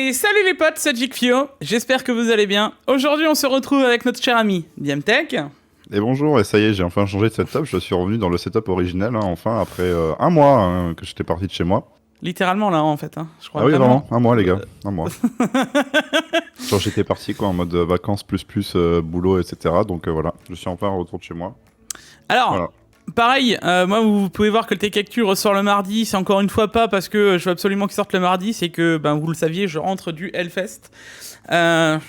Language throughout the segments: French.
Et salut les potes, c'est Jikfio, j'espère que vous allez bien. Aujourd'hui on se retrouve avec notre cher ami Diemtech. Et bonjour, et ça y est, j'ai enfin changé de setup, je suis revenu dans le setup original, enfin, après un mois que j'étais parti de chez moi. Littéralement là en fait, je crois. Ah oui, vraiment. vraiment, un mois les gars, un mois. Genre j'étais parti quoi, en mode vacances plus boulot, etc. Donc voilà, je suis enfin en retour de chez moi. Alors, Voilà. pareil, moi vous pouvez voir que le Tech Actu ressort le mardi, c'est encore une fois pas parce que je veux absolument qu'il sorte le mardi, c'est que, vous le saviez, je rentre du Hellfest. En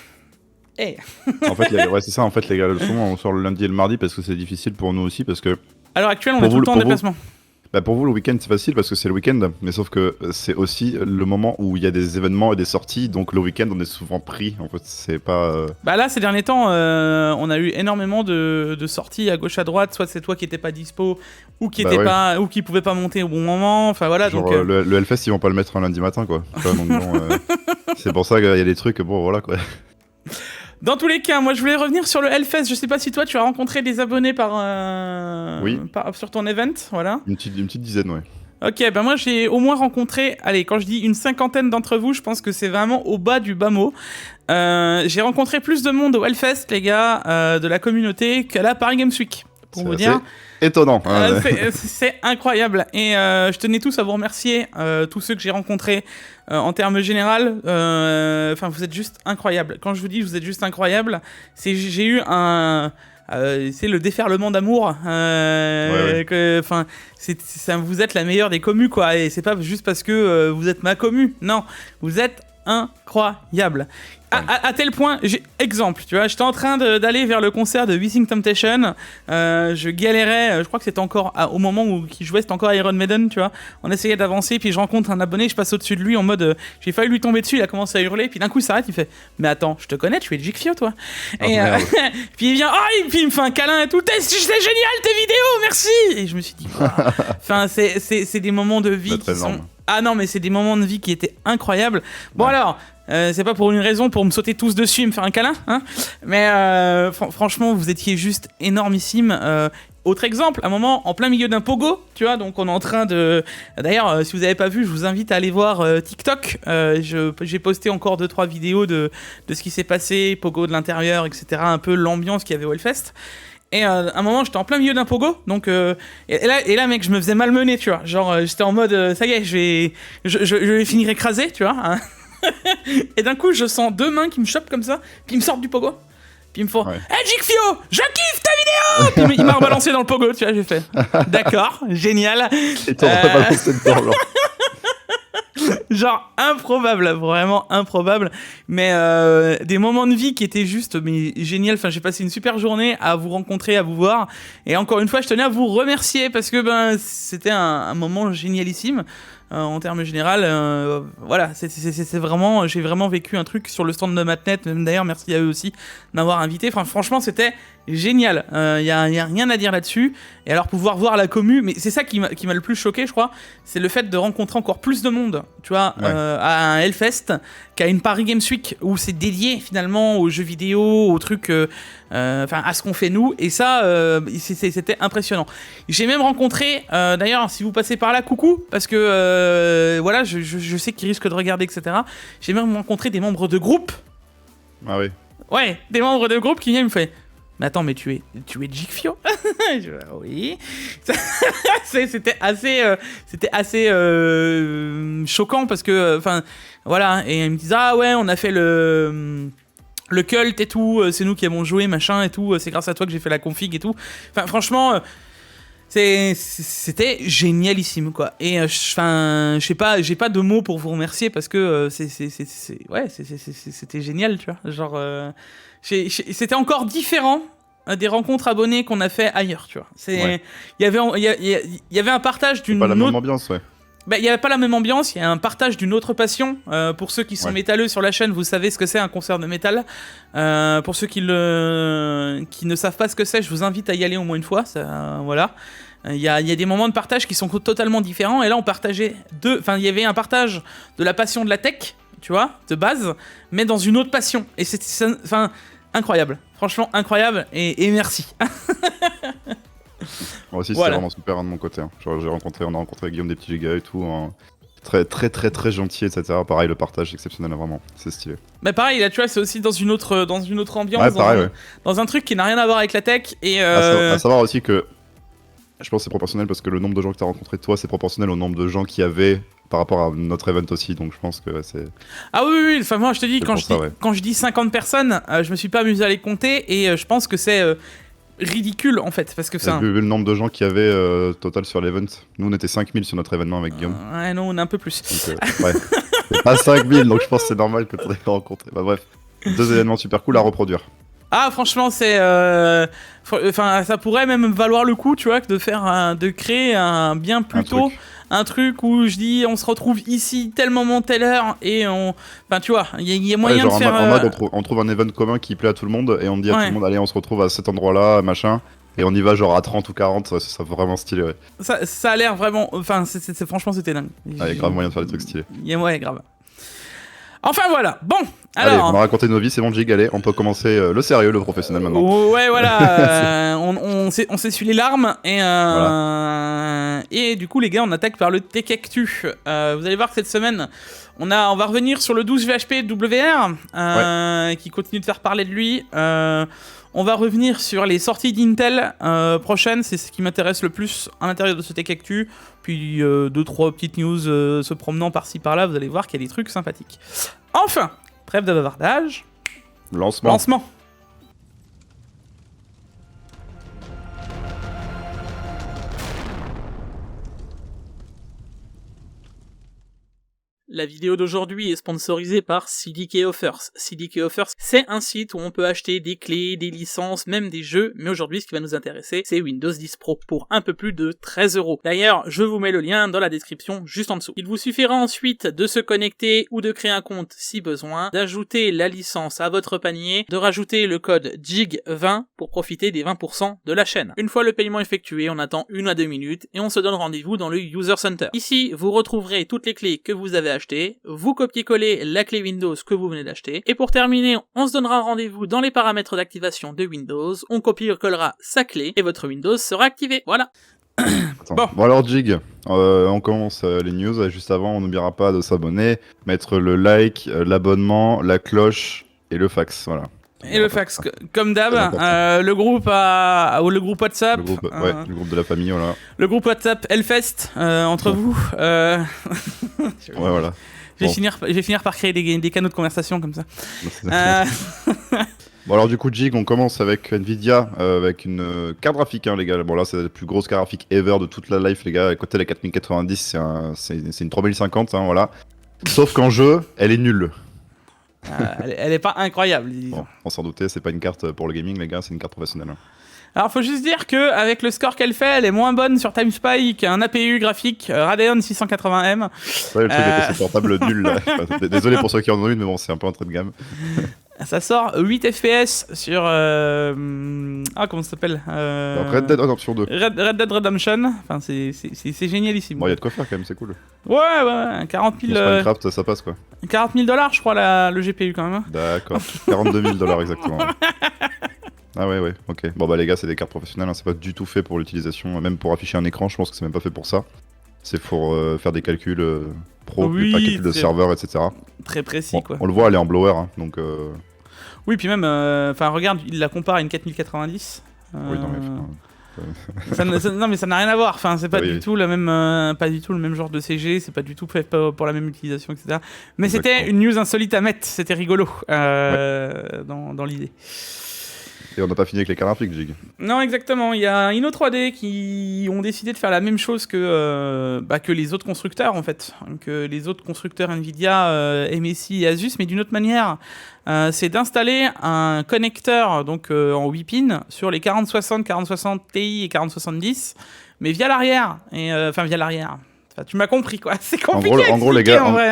fait, ouais, c'est ça, en fait les gars, souvent on sort le lundi et le mardi parce que c'est difficile pour nous aussi, parce que... À l'heure actuelle, on est tout le temps en déplacement. Pour vous, le week-end c'est facile parce que c'est le week-end, mais sauf que c'est aussi le moment où il y a des événements et des sorties, donc le week-end on est souvent pris, en fait, c'est pas... Là, ces derniers temps, on a eu énormément de sorties à gauche à droite, soit c'est toi qui étais pas dispo, ou qui était pas, ou qui pouvait pas monter au bon moment, enfin voilà. Genre, donc le Hellfest ils vont pas le mettre un lundi matin quoi. Tu vois, donc, bon, c'est pour ça qu'il y a des trucs, bon voilà quoi. Dans tous les cas, moi je voulais revenir sur le Hellfest. Je sais pas si toi tu as rencontré des abonnés sur ton event, voilà. Une petite dizaine, ouais. Ok, moi j'ai au moins rencontré, allez, quand je dis une cinquantaine d'entre vous, je pense que c'est vraiment au bas du bas mot. J'ai rencontré plus de monde au Hellfest, les gars, de la communauté, qu'à la Paris Games Week. Pour vous dire. Étonnant. C'est incroyable. Et je tenais tous à vous remercier, tous ceux que j'ai rencontrés en termes général. Vous êtes juste incroyables. Quand je vous dis vous êtes juste incroyables, c'est j'ai eu un... c'est le déferlement d'amour. Vous êtes la meilleure des commus, quoi. Et c'est pas juste parce que vous êtes ma commu. Non, vous êtes incroyable. À tel point, exemple, tu vois, j'étais en train d'aller vers le concert de Wishing Temptation, je galérais, je crois que c'était encore au moment où il jouait, c'était encore Iron Maiden, tu vois, on essayait d'avancer, puis je rencontre un abonné, je passe au-dessus de lui en mode, j'ai failli lui tomber dessus, il a commencé à hurler, puis d'un coup il s'arrête, il fait, mais attends, je te connais, tu es Jikfio, toi. Puis il vient, puis il me fait un câlin et tout, c'est génial tes vidéos, merci. Et je me suis dit, enfin, c'est des moments de vie qui sont... Ah non, mais c'est des moments de vie qui étaient incroyables. Bon alors, c'est pas pour une raison pour me sauter tous dessus et me faire un câlin, hein. Mais franchement, vous étiez juste énormissime. Autre exemple, à un moment, en plein milieu d'un pogo, tu vois, donc on est en train de... D'ailleurs, si vous avez pas vu, je vous invite à aller voir TikTok. J'ai posté encore 2-3 vidéos de ce qui s'est passé, pogo de l'intérieur, etc. Un peu l'ambiance qu'il y avait au Hellfest. Et à un moment, j'étais en plein milieu d'un pogo, donc et là, mec, je me faisais malmener, tu vois. Genre, j'étais en mode, ça y est, je vais finir écrasé, tu vois. Hein. Et d'un coup, je sens deux mains qui me chopent comme ça, puis ils me sortent du pogo. Puis ils me font, hey Jikfio, je kiffe ta vidéo. Puis il m'a rebalancé dans le pogo, tu vois. J'ai fait, d'accord, génial. Et t'en as balancé dedans, genre. Genre improbable, vraiment improbable, mais des moments de vie qui étaient juste génial. Enfin, j'ai passé une super journée à vous rencontrer, à vous voir, et encore une fois je tenais à vous remercier parce que c'était un moment génialissime en termes général. Voilà, c'est vraiment, j'ai vraiment vécu un truc sur le stand de Matnet. Même d'ailleurs, merci à eux aussi de m'avoir invité. Enfin, franchement, c'était génial. Y a rien à dire là-dessus. Et alors pouvoir voir la commu, mais c'est ça qui m'a le plus choqué, je crois, c'est le fait de rencontrer encore plus de monde, tu vois, à un Hellfest qu'à une Paris Games Week où c'est dédié finalement aux jeux vidéo, aux trucs, à ce qu'on fait nous. Et ça, c'était impressionnant. J'ai même rencontré, d'ailleurs, si vous passez par là, coucou, parce que voilà, je sais qu'ils risquent de regarder, etc. J'ai même rencontré des membres de groupe. Ah oui. Ouais, des membres de groupe qui viennent me faire. Mais attends, mais tu es Jikfio? Oui. C'était assez choquant parce que, voilà. Et ils me disent, ah ouais, on a fait le cult et tout, c'est nous qui avons joué, machin et tout, c'est grâce à toi que j'ai fait la config et tout. Enfin, franchement, c'était génialissime, quoi. Et je sais pas, j'ai pas de mots pour vous remercier parce que c'était génial, tu vois. Genre, c'était encore différent des rencontres abonnés qu'on a fait ailleurs, tu vois. Il y avait un partage d'une pas la même ambiance, ouais. Il n'y avait pas la même ambiance, il y a un partage d'une autre passion. Pour ceux qui sont métalleux sur la chaîne, vous savez ce que c'est un concert de métal. Pour ceux qui ne savent pas ce que c'est, je vous invite à y aller au moins une fois. Voilà. Il y a des moments de partage qui sont totalement différents. Et là, on partageait il y avait un partage de la passion de la tech, tu vois, de base, mais dans une autre passion. Et c'était incroyable. Franchement, incroyable. Et merci. Moi aussi, c'était vraiment super de mon côté. Hein. On a rencontré Guillaume des Petits Gigas et tout. Hein. Très, très, très, très gentil, etc. Pareil, le partage exceptionnel, vraiment. C'est stylé. Mais pareil, là, tu vois, c'est aussi dans une autre ambiance, Ouais, pareil, ouais. dans un truc qui n'a rien à voir avec la tech. Et À savoir aussi que je pense que c'est proportionnel parce que le nombre de gens que tu as rencontré toi, c'est proportionnel au nombre de gens qu'il y avait par rapport à notre event aussi. Donc je pense que c'est. Ah oui, enfin moi je te dis, ouais. quand je dis 50 personnes, je me suis pas amusé à les compter et je pense que c'est ridicule en fait. Parce que c'est Vu le nombre de gens qu'il y avait total sur l'event, nous on était 5000 sur notre événement avec Guillaume. Ouais, non, on est un peu plus. Donc, ouais. C'est pas 5000, donc je pense que c'est normal que tu aies rencontré. Bah bref, 2 événements super cool à reproduire. Ah franchement c'est enfin ça pourrait même valoir le coup, tu vois, de créer un bien plus tôt un truc où je dis on se retrouve ici tel moment telle heure et enfin tu vois, il y a moyen de faire en mode on trouve un event commun qui plaît à tout le monde et on dit à tout le monde allez, on se retrouve à cet endroit-là, machin. Et on y va genre à 30 ou 40, ça serait vraiment stylé, ouais. Ça a l'air vraiment, enfin franchement c'était dingue. Il y a grave moyen de faire des trucs stylés. Ouais, grave. Enfin voilà, bon, alors... Allez, on a raconté nos vies, c'est bon Jig, allez, on peut commencer le sérieux, le professionnel maintenant. Ouais, voilà, on s'essuie les larmes, et, voilà. Et du coup les gars, on attaque par le Tech Actu. Vous allez voir que cette semaine, on va revenir sur le 12 VHP WR, qui continue de faire parler de lui. On va revenir sur les sorties d'Intel prochaines, c'est ce qui m'intéresse le plus à l'intérieur de ce Tech Actu. Puis 2-3 petites news se promenant par-ci par-là, vous allez voir qu'il y a des trucs sympathiques. Enfin, trêve de bavardage. Lancement. La vidéo d'aujourd'hui est sponsorisée par CDK Offers. CDK Offers, c'est un site où on peut acheter des clés, des licences, même des jeux, mais aujourd'hui ce qui va nous intéresser, c'est Windows 10 Pro pour un peu plus de 13€. D'ailleurs, je vous mets le lien dans la description juste en dessous. Il vous suffira ensuite de se connecter ou de créer un compte si besoin, d'ajouter la licence à votre panier, de rajouter le code JIG20 pour profiter des 20% de la chaîne. Une fois le paiement effectué, on attend 1 à 2 minutes et on se donne rendez-vous dans le User Center. Ici, vous retrouverez toutes les clés que vous avez achetées, vous copiez-collez la clé Windows que vous venez d'acheter, et pour terminer, on se donnera rendez-vous dans les paramètres d'activation de Windows, on copie-collera sa clé, et votre Windows sera activé. Voilà. Bon alors Jig, on commence les news. Juste avant, on n'oubliera pas de s'abonner, mettre le like, l'abonnement, la cloche et le fax, voilà. Et le fax, comme d'hab, le groupe WhatsApp. Le groupe de la famille, voilà. Le groupe WhatsApp Hellfest, entre vous. Ouais, voilà. Je vais finir par créer des canaux de conversation comme ça. Bon alors du coup Jig, on commence avec Nvidia, avec une carte graphique, hein, les gars. Bon là c'est la plus grosse carte graphique ever de toute la life, les gars. À côté de la 4090, c'est une 3050, hein, voilà. Sauf qu'en jeu, elle est nulle. Elle est pas incroyable, disons. Bon, on s'en doutait, c'est pas une carte pour le gaming, les gars, c'est une carte professionnelle. Alors faut juste dire que avec le score qu'elle fait, elle est moins bonne sur TimeSpy qu'un APU graphique Radeon 680M. Ouais, le truc avec ce portable nul là. Désolé pour ceux qui en ont une, mais bon, c'est un peu entrée de gamme. Ça sort 8 FPS sur... comment ça s'appelle Red Dead Redemption 2. Red Dead Redemption. Enfin, c'est génialissime. Bon, il y a de quoi faire quand même, c'est cool. Ouais, 40 000... Minecraft, ça passe quoi. 40 000 $, je crois, le GPU quand même. Hein. D'accord, 42 000 $ exactement. Ah ouais, ok. Bon bah les gars, c'est des cartes professionnelles, hein, c'est pas du tout fait pour l'utilisation, même pour afficher un écran, je pense que c'est même pas fait pour ça. C'est pour faire des calculs pro, des calculs de serveur, etc. Très précis, bon, quoi. On le voit, elle est en blower, hein, donc... Oui, puis même, regarde, il la compare à une 4090. Oui, non mais... non mais ça n'a rien à voir, enfin c'est pas du tout le même genre de CG, c'est pas du tout fait pour la même utilisation, etc. Mais c'était une news insolite à mettre, c'était rigolo dans l'idée. Et on n'a pas fini avec les cartes graphiques, Jig. Non, exactement. Il y a Inno3D qui ont décidé de faire la même chose que les autres constructeurs, en fait. Que les autres constructeurs Nvidia, MSI et Asus, mais d'une autre manière. C'est d'installer un connecteur donc, en 8 pins sur les 4060, 4060 Ti et 4070, mais via l'arrière. Enfin, via l'arrière. Enfin, tu m'as compris, quoi. C'est compliqué en gros, les gars, en vrai.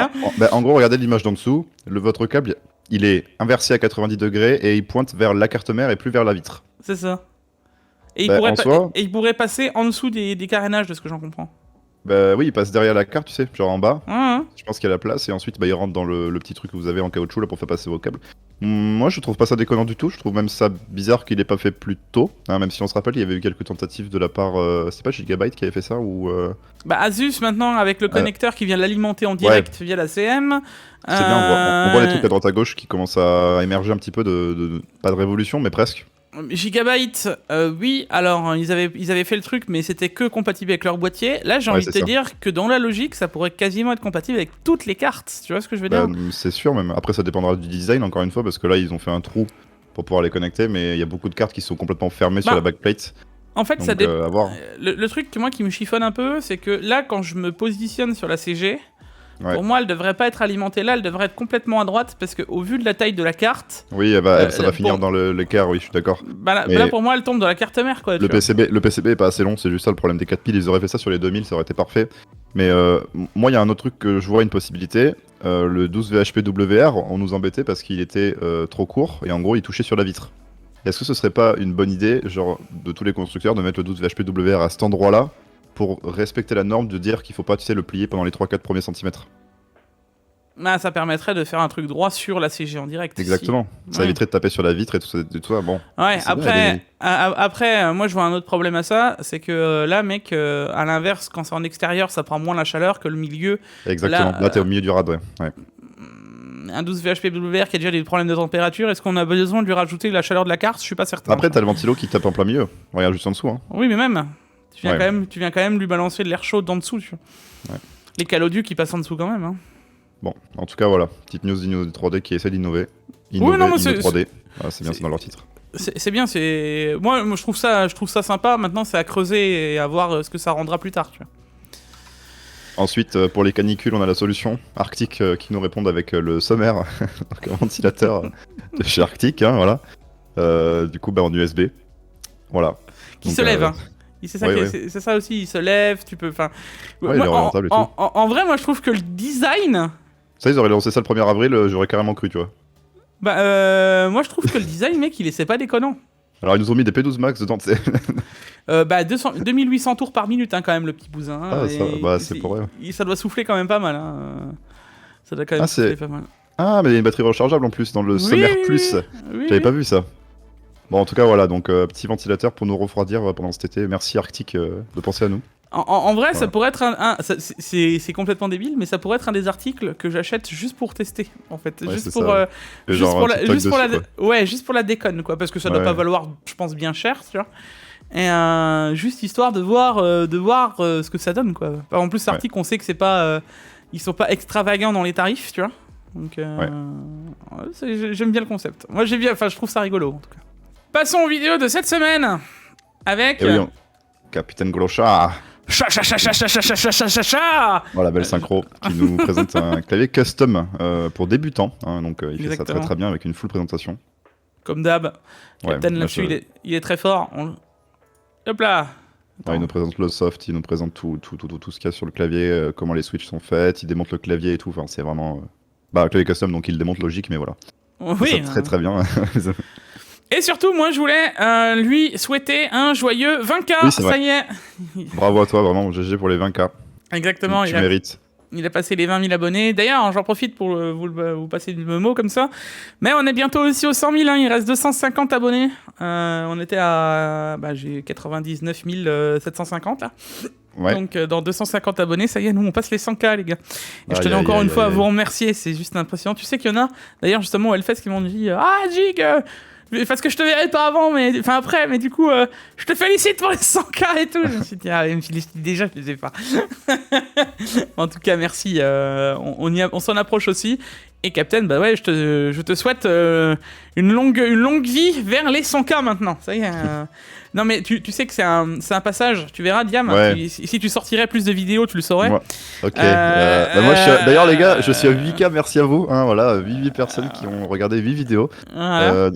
En gros, regardez l'image d'en dessous. Votre câble... Il est inversé à 90 degrés et il pointe vers la carte mère et plus vers la vitre. C'est ça. Et il pourrait passer en dessous des carénages, de ce que j'en comprends. Bah oui, il passe derrière la carte, tu sais, genre en bas. Mmh. Je pense qu'il y a la place et ensuite il rentre dans le petit truc que vous avez en caoutchouc là pour faire passer vos câbles. Moi, je trouve pas ça déconnant du tout. Je trouve même ça bizarre qu'il ait pas fait plus tôt. Hein, même si on se rappelle, il y avait eu quelques tentatives de la part. C'est pas Gigabyte qui avait fait ça ou. Bah Asus maintenant avec le connecteur qui vient l'alimenter en direct via la CM. C'est bien, on voit les trucs à droite à gauche qui commencent à émerger un petit peu pas de révolution, mais presque. Gigabyte, oui, alors ils avaient fait le truc, mais c'était que compatible avec leur boîtier. Là, j'ai envie de te dire que dans la logique, ça pourrait quasiment être compatible avec toutes les cartes. Tu vois ce que je veux dire? C'est sûr, même. Après, ça dépendra du design, encore une fois, parce que là, ils ont fait un trou pour pouvoir les connecter, mais il y a beaucoup de cartes qui sont complètement fermées sur la backplate. En fait, donc, ça à voir. Le truc moi qui me chiffonne un peu, c'est que là, quand je me positionne sur la CG, pour moi, elle devrait pas être alimentée là, elle devrait être complètement à droite, parce qu'au vu de la taille de la carte... Oui, ça va finir dans l'écart, oui, je suis d'accord. Là, pour moi, elle tombe dans la carte mère, quoi. Le PCB est pas assez long, c'est juste ça le problème des 4 piles. Ils auraient fait ça sur les 2000, ça aurait été parfait. Mais moi, il y a un autre truc que je vois une possibilité. Le 12 VHPWR, on nous embêtait parce qu'il était trop court, et en gros, il touchait sur la vitre. Est-ce que ce serait pas une bonne idée, genre, de tous les constructeurs, de mettre le 12 VHPWR à cet endroit-là, pour respecter la norme de dire qu'il faut pas, tu sais, le plier pendant les 3-4 premiers centimètres? Bah, ça permettrait de faire un truc droit sur la CG en direct. Exactement. Ça éviterait de taper sur la vitre et tout ça. Bon. Ouais, après, moi je vois un autre problème à ça, c'est que là, mec, à l'inverse, quand c'est en extérieur, ça prend moins la chaleur que le milieu. Exactement. Là, t'es au milieu du rad, ouais. Un 12 VHPWR qui a déjà des problèmes de température, est-ce qu'on a besoin de lui rajouter la chaleur de la carte? Je suis pas certain. Après, t'as le ventilo qui tape en plein milieu. Regarde juste en dessous. Hein. Oui, mais même. Tu viens quand même lui balancer de l'air chaud d'en dessous. Tu vois. Les caloducs qui passent en dessous quand même. Hein. Bon, en tout cas, voilà. Petite news d'Inno 3D qui essaie d'innover. Oui, non, mais Inno 3D. Voilà, c'est bien, c'est dans leur titre. C'est bien, c'est... Moi, je trouve ça sympa. Maintenant, c'est à creuser et à voir ce que ça rendra plus tard, tu vois. Ensuite, pour les canicules, on a la solution Arctic qui nous répondent avec le sommaire, donc un ventilateur de chez Arctic, hein, voilà. Du coup, en USB. Voilà. Qui se lève, hein. C'est ça aussi, il se lève, tu peux... Ouais, il est orientable et tout. En vrai, moi, je trouve que le design... Ça, ils auraient lancé ça le 1er avril, j'aurais carrément cru, tu vois. Moi, je trouve que le design, mec, il est pas déconnant. Alors, ils nous ont mis des P12 Max dedans, tu sais. 2800 tours par minute, hein, quand même, le petit bousin. Hein, c'est pour eux. Ça doit souffler quand même pas mal. Hein. Ça doit quand même souffler pas mal. Ah, mais il y a une batterie rechargeable en plus, dans le Sommaire Plus. J'avais pas vu ça. Bon, en tout cas, voilà, donc petit ventilateur pour nous refroidir pendant cet été. Merci Arctic de penser à nous. En vrai, ça pourrait être c'est complètement débile, mais ça pourrait être un des articles que j'achète juste pour tester, en fait. Juste pour la déconne, quoi, parce que ça doit pas valoir, je pense, bien cher, tu vois. Et juste histoire de voir ce que ça donne, quoi. En plus, l'article, on sait que c'est pas, ils sont pas extravagants dans les tarifs, tu vois. Donc, j'aime bien le concept. Moi, je trouve ça rigolo, en tout cas. Passons aux vidéos de cette semaine avec Capitaine Glochard. Voilà, belle synchro qui nous présente un clavier custom pour débutants. Hein, donc il fait ça très très bien avec une full présentation. Comme d'hab. Captain là-dessus, il est très fort. Hop là. Il nous présente le soft, il nous présente tout ce qu'il y a sur le clavier, comment les switches sont faites, il démonte le clavier et tout. Enfin, c'est vraiment un clavier custom, donc il le démonte logique, mais voilà. Oui. Très très bien. Et surtout, moi, je voulais lui souhaiter un joyeux 20K. Oui, ça y est. Bravo à toi, vraiment, GG pour les 20K. Exactement. Tu mérites. Il a passé les 20 000 abonnés. D'ailleurs, j'en profite pour vous passer le mot comme ça. Mais on est bientôt aussi aux 100 000. Hein. Il reste 250 abonnés. On était à... j'ai 99 750 là. Ouais. Donc dans 250 abonnés, ça y est, nous on passe les 100K, les gars. Et je tenais encore une fois à vous remercier. C'est juste impressionnant. Tu sais qu'il y en a, d'ailleurs, justement, au Hellfest qui m'ont dit « Ah, Jig parce que je te verrai pas avant, après, mais du coup, je te félicite pour les 100K et tout. » Je me suis dit, il me félicite déjà, je ne sais pas. En tout cas, merci. On s'en approche aussi. Et Captain, je te souhaite une longue vie vers les 100K maintenant. Ça y est. Non, mais tu sais que c'est un passage. Tu verras, Diam. Ouais. Si tu sortirais plus de vidéos, tu le saurais. Ouais. Ok. D'ailleurs, les gars, je suis à 8K. Merci à vous. Hein, voilà, 8 personnes qui ont regardé 8 vidéos. Voilà.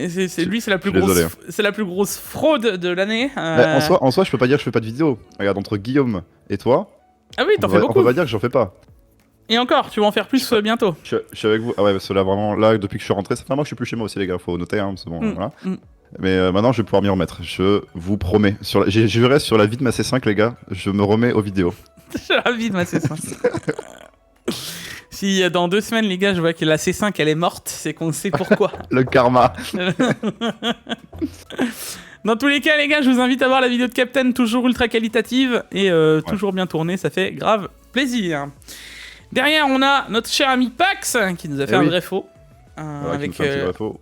C'est la plus grosse. C'est la plus grosse fraude de l'année. En soi, je peux pas dire que je fais pas de vidéos. Regarde, entre Guillaume et toi. Ah oui, t'en fais beaucoup. On peut pas dire que j'en fais pas. Et encore, tu vas en faire plus bientôt. Je suis avec vous. Ah ouais, parce que là, vraiment, depuis que je suis rentré, ça fait un mois que je suis plus chez moi aussi, les gars. Faut noter, hein, c'est bon, voilà. Mais maintenant, je vais pouvoir m'y remettre. Je vous promets. Je reste sur la vie de ma C5, les gars. Je me remets aux vidéos. Sur la vie de ma C5. Si dans 2 semaines, les gars, je vois que la C5 elle est morte, c'est qu'on sait pourquoi. Le karma. Dans tous les cas, les gars, je vous invite à voir la vidéo de Captain, toujours ultra qualitative et toujours bien tournée, ça fait grave plaisir. Derrière, on a notre cher ami Pax qui nous a fait un vrai faux. Qui nous fait un petit vrai faux.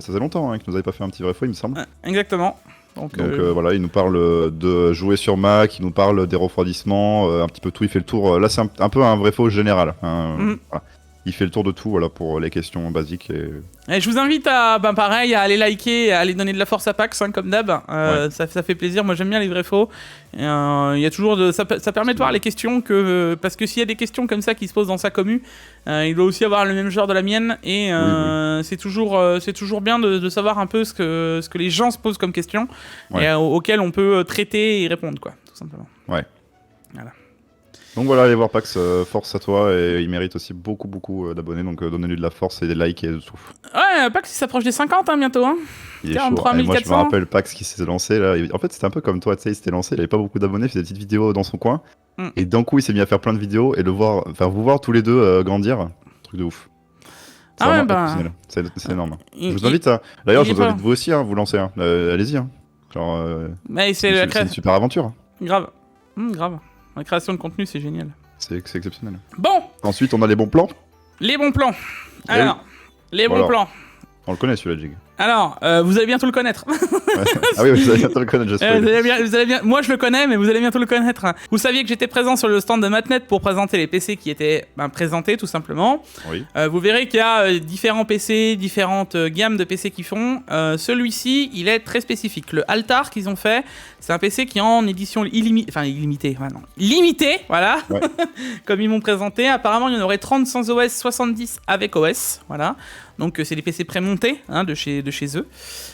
Ça faisait longtemps qu'il nous avait pas fait un petit vrai faux, il me semble. Exactement. Donc voilà, il nous parle de jouer sur Mac, il nous parle des refroidissements, un petit peu tout, il fait le tour. Là, c'est un peu un vrai faux général. Voilà. Il fait le tour de tout, voilà, pour les questions basiques. Et je vous invite à, pareil, à aller liker, à aller donner de la force à Pax, comme d'hab. Ça fait plaisir. Moi, j'aime bien les vrais faux. Il y a toujours ça permet de voir les questions parce que s'il y a des questions comme ça qui se posent dans sa commu, il doit aussi avoir le même genre de la mienne. Et c'est toujours bien de savoir un peu ce que les gens se posent comme questions et auxquelles on peut traiter et répondre, quoi, tout simplement. Ouais. Voilà. Donc voilà, allez voir Pax, force à toi, et il mérite aussi beaucoup d'abonnés, donc donnez-lui de la force et des likes et de tout. Ouais, Pax il s'approche des 50 bientôt, hein. Il est 43 chaud. 400. Moi je me rappelle Pax qui s'est lancé là, en fait c'était un peu comme toi, tu sais, il s'était lancé, il avait pas beaucoup d'abonnés, il faisait des petites vidéos dans son coin, et d'un coup il s'est mis à faire plein de vidéos, et vous voir tous les deux grandir, truc de ouf. C'est exceptionnel, c'est énorme. Je vous invite à... D'ailleurs je vous invite vous aussi, vous lancer, allez-y. Genre, c'est une super aventure. Grave. Grave. La création de contenu, c'est génial. C'est exceptionnel. Bon. Ensuite, on a les bons plans. Les bons plans. Alors, les bons plans. On le connaît celui-là, Jig. Alors, vous allez bientôt le connaître. Ah oui, vous allez bientôt le connaître, j'espère. Vous allez bien... Moi, je le connais, mais vous allez bientôt le connaître. Vous saviez que j'étais présent sur le stand de Matnet pour présenter les PC qui étaient présentés, tout simplement. Oui. Vous verrez qu'il y a différents PC, différentes gammes de PC qu'ils font. Celui-ci, il est très spécifique. Le Altar qu'ils ont fait, c'est un PC qui est en édition limitée, voilà. Ouais. Comme ils m'ont présenté. Apparemment, il y en aurait 30 sans OS, 70 avec OS, voilà. Donc c'est des PC prémontés de chez eux.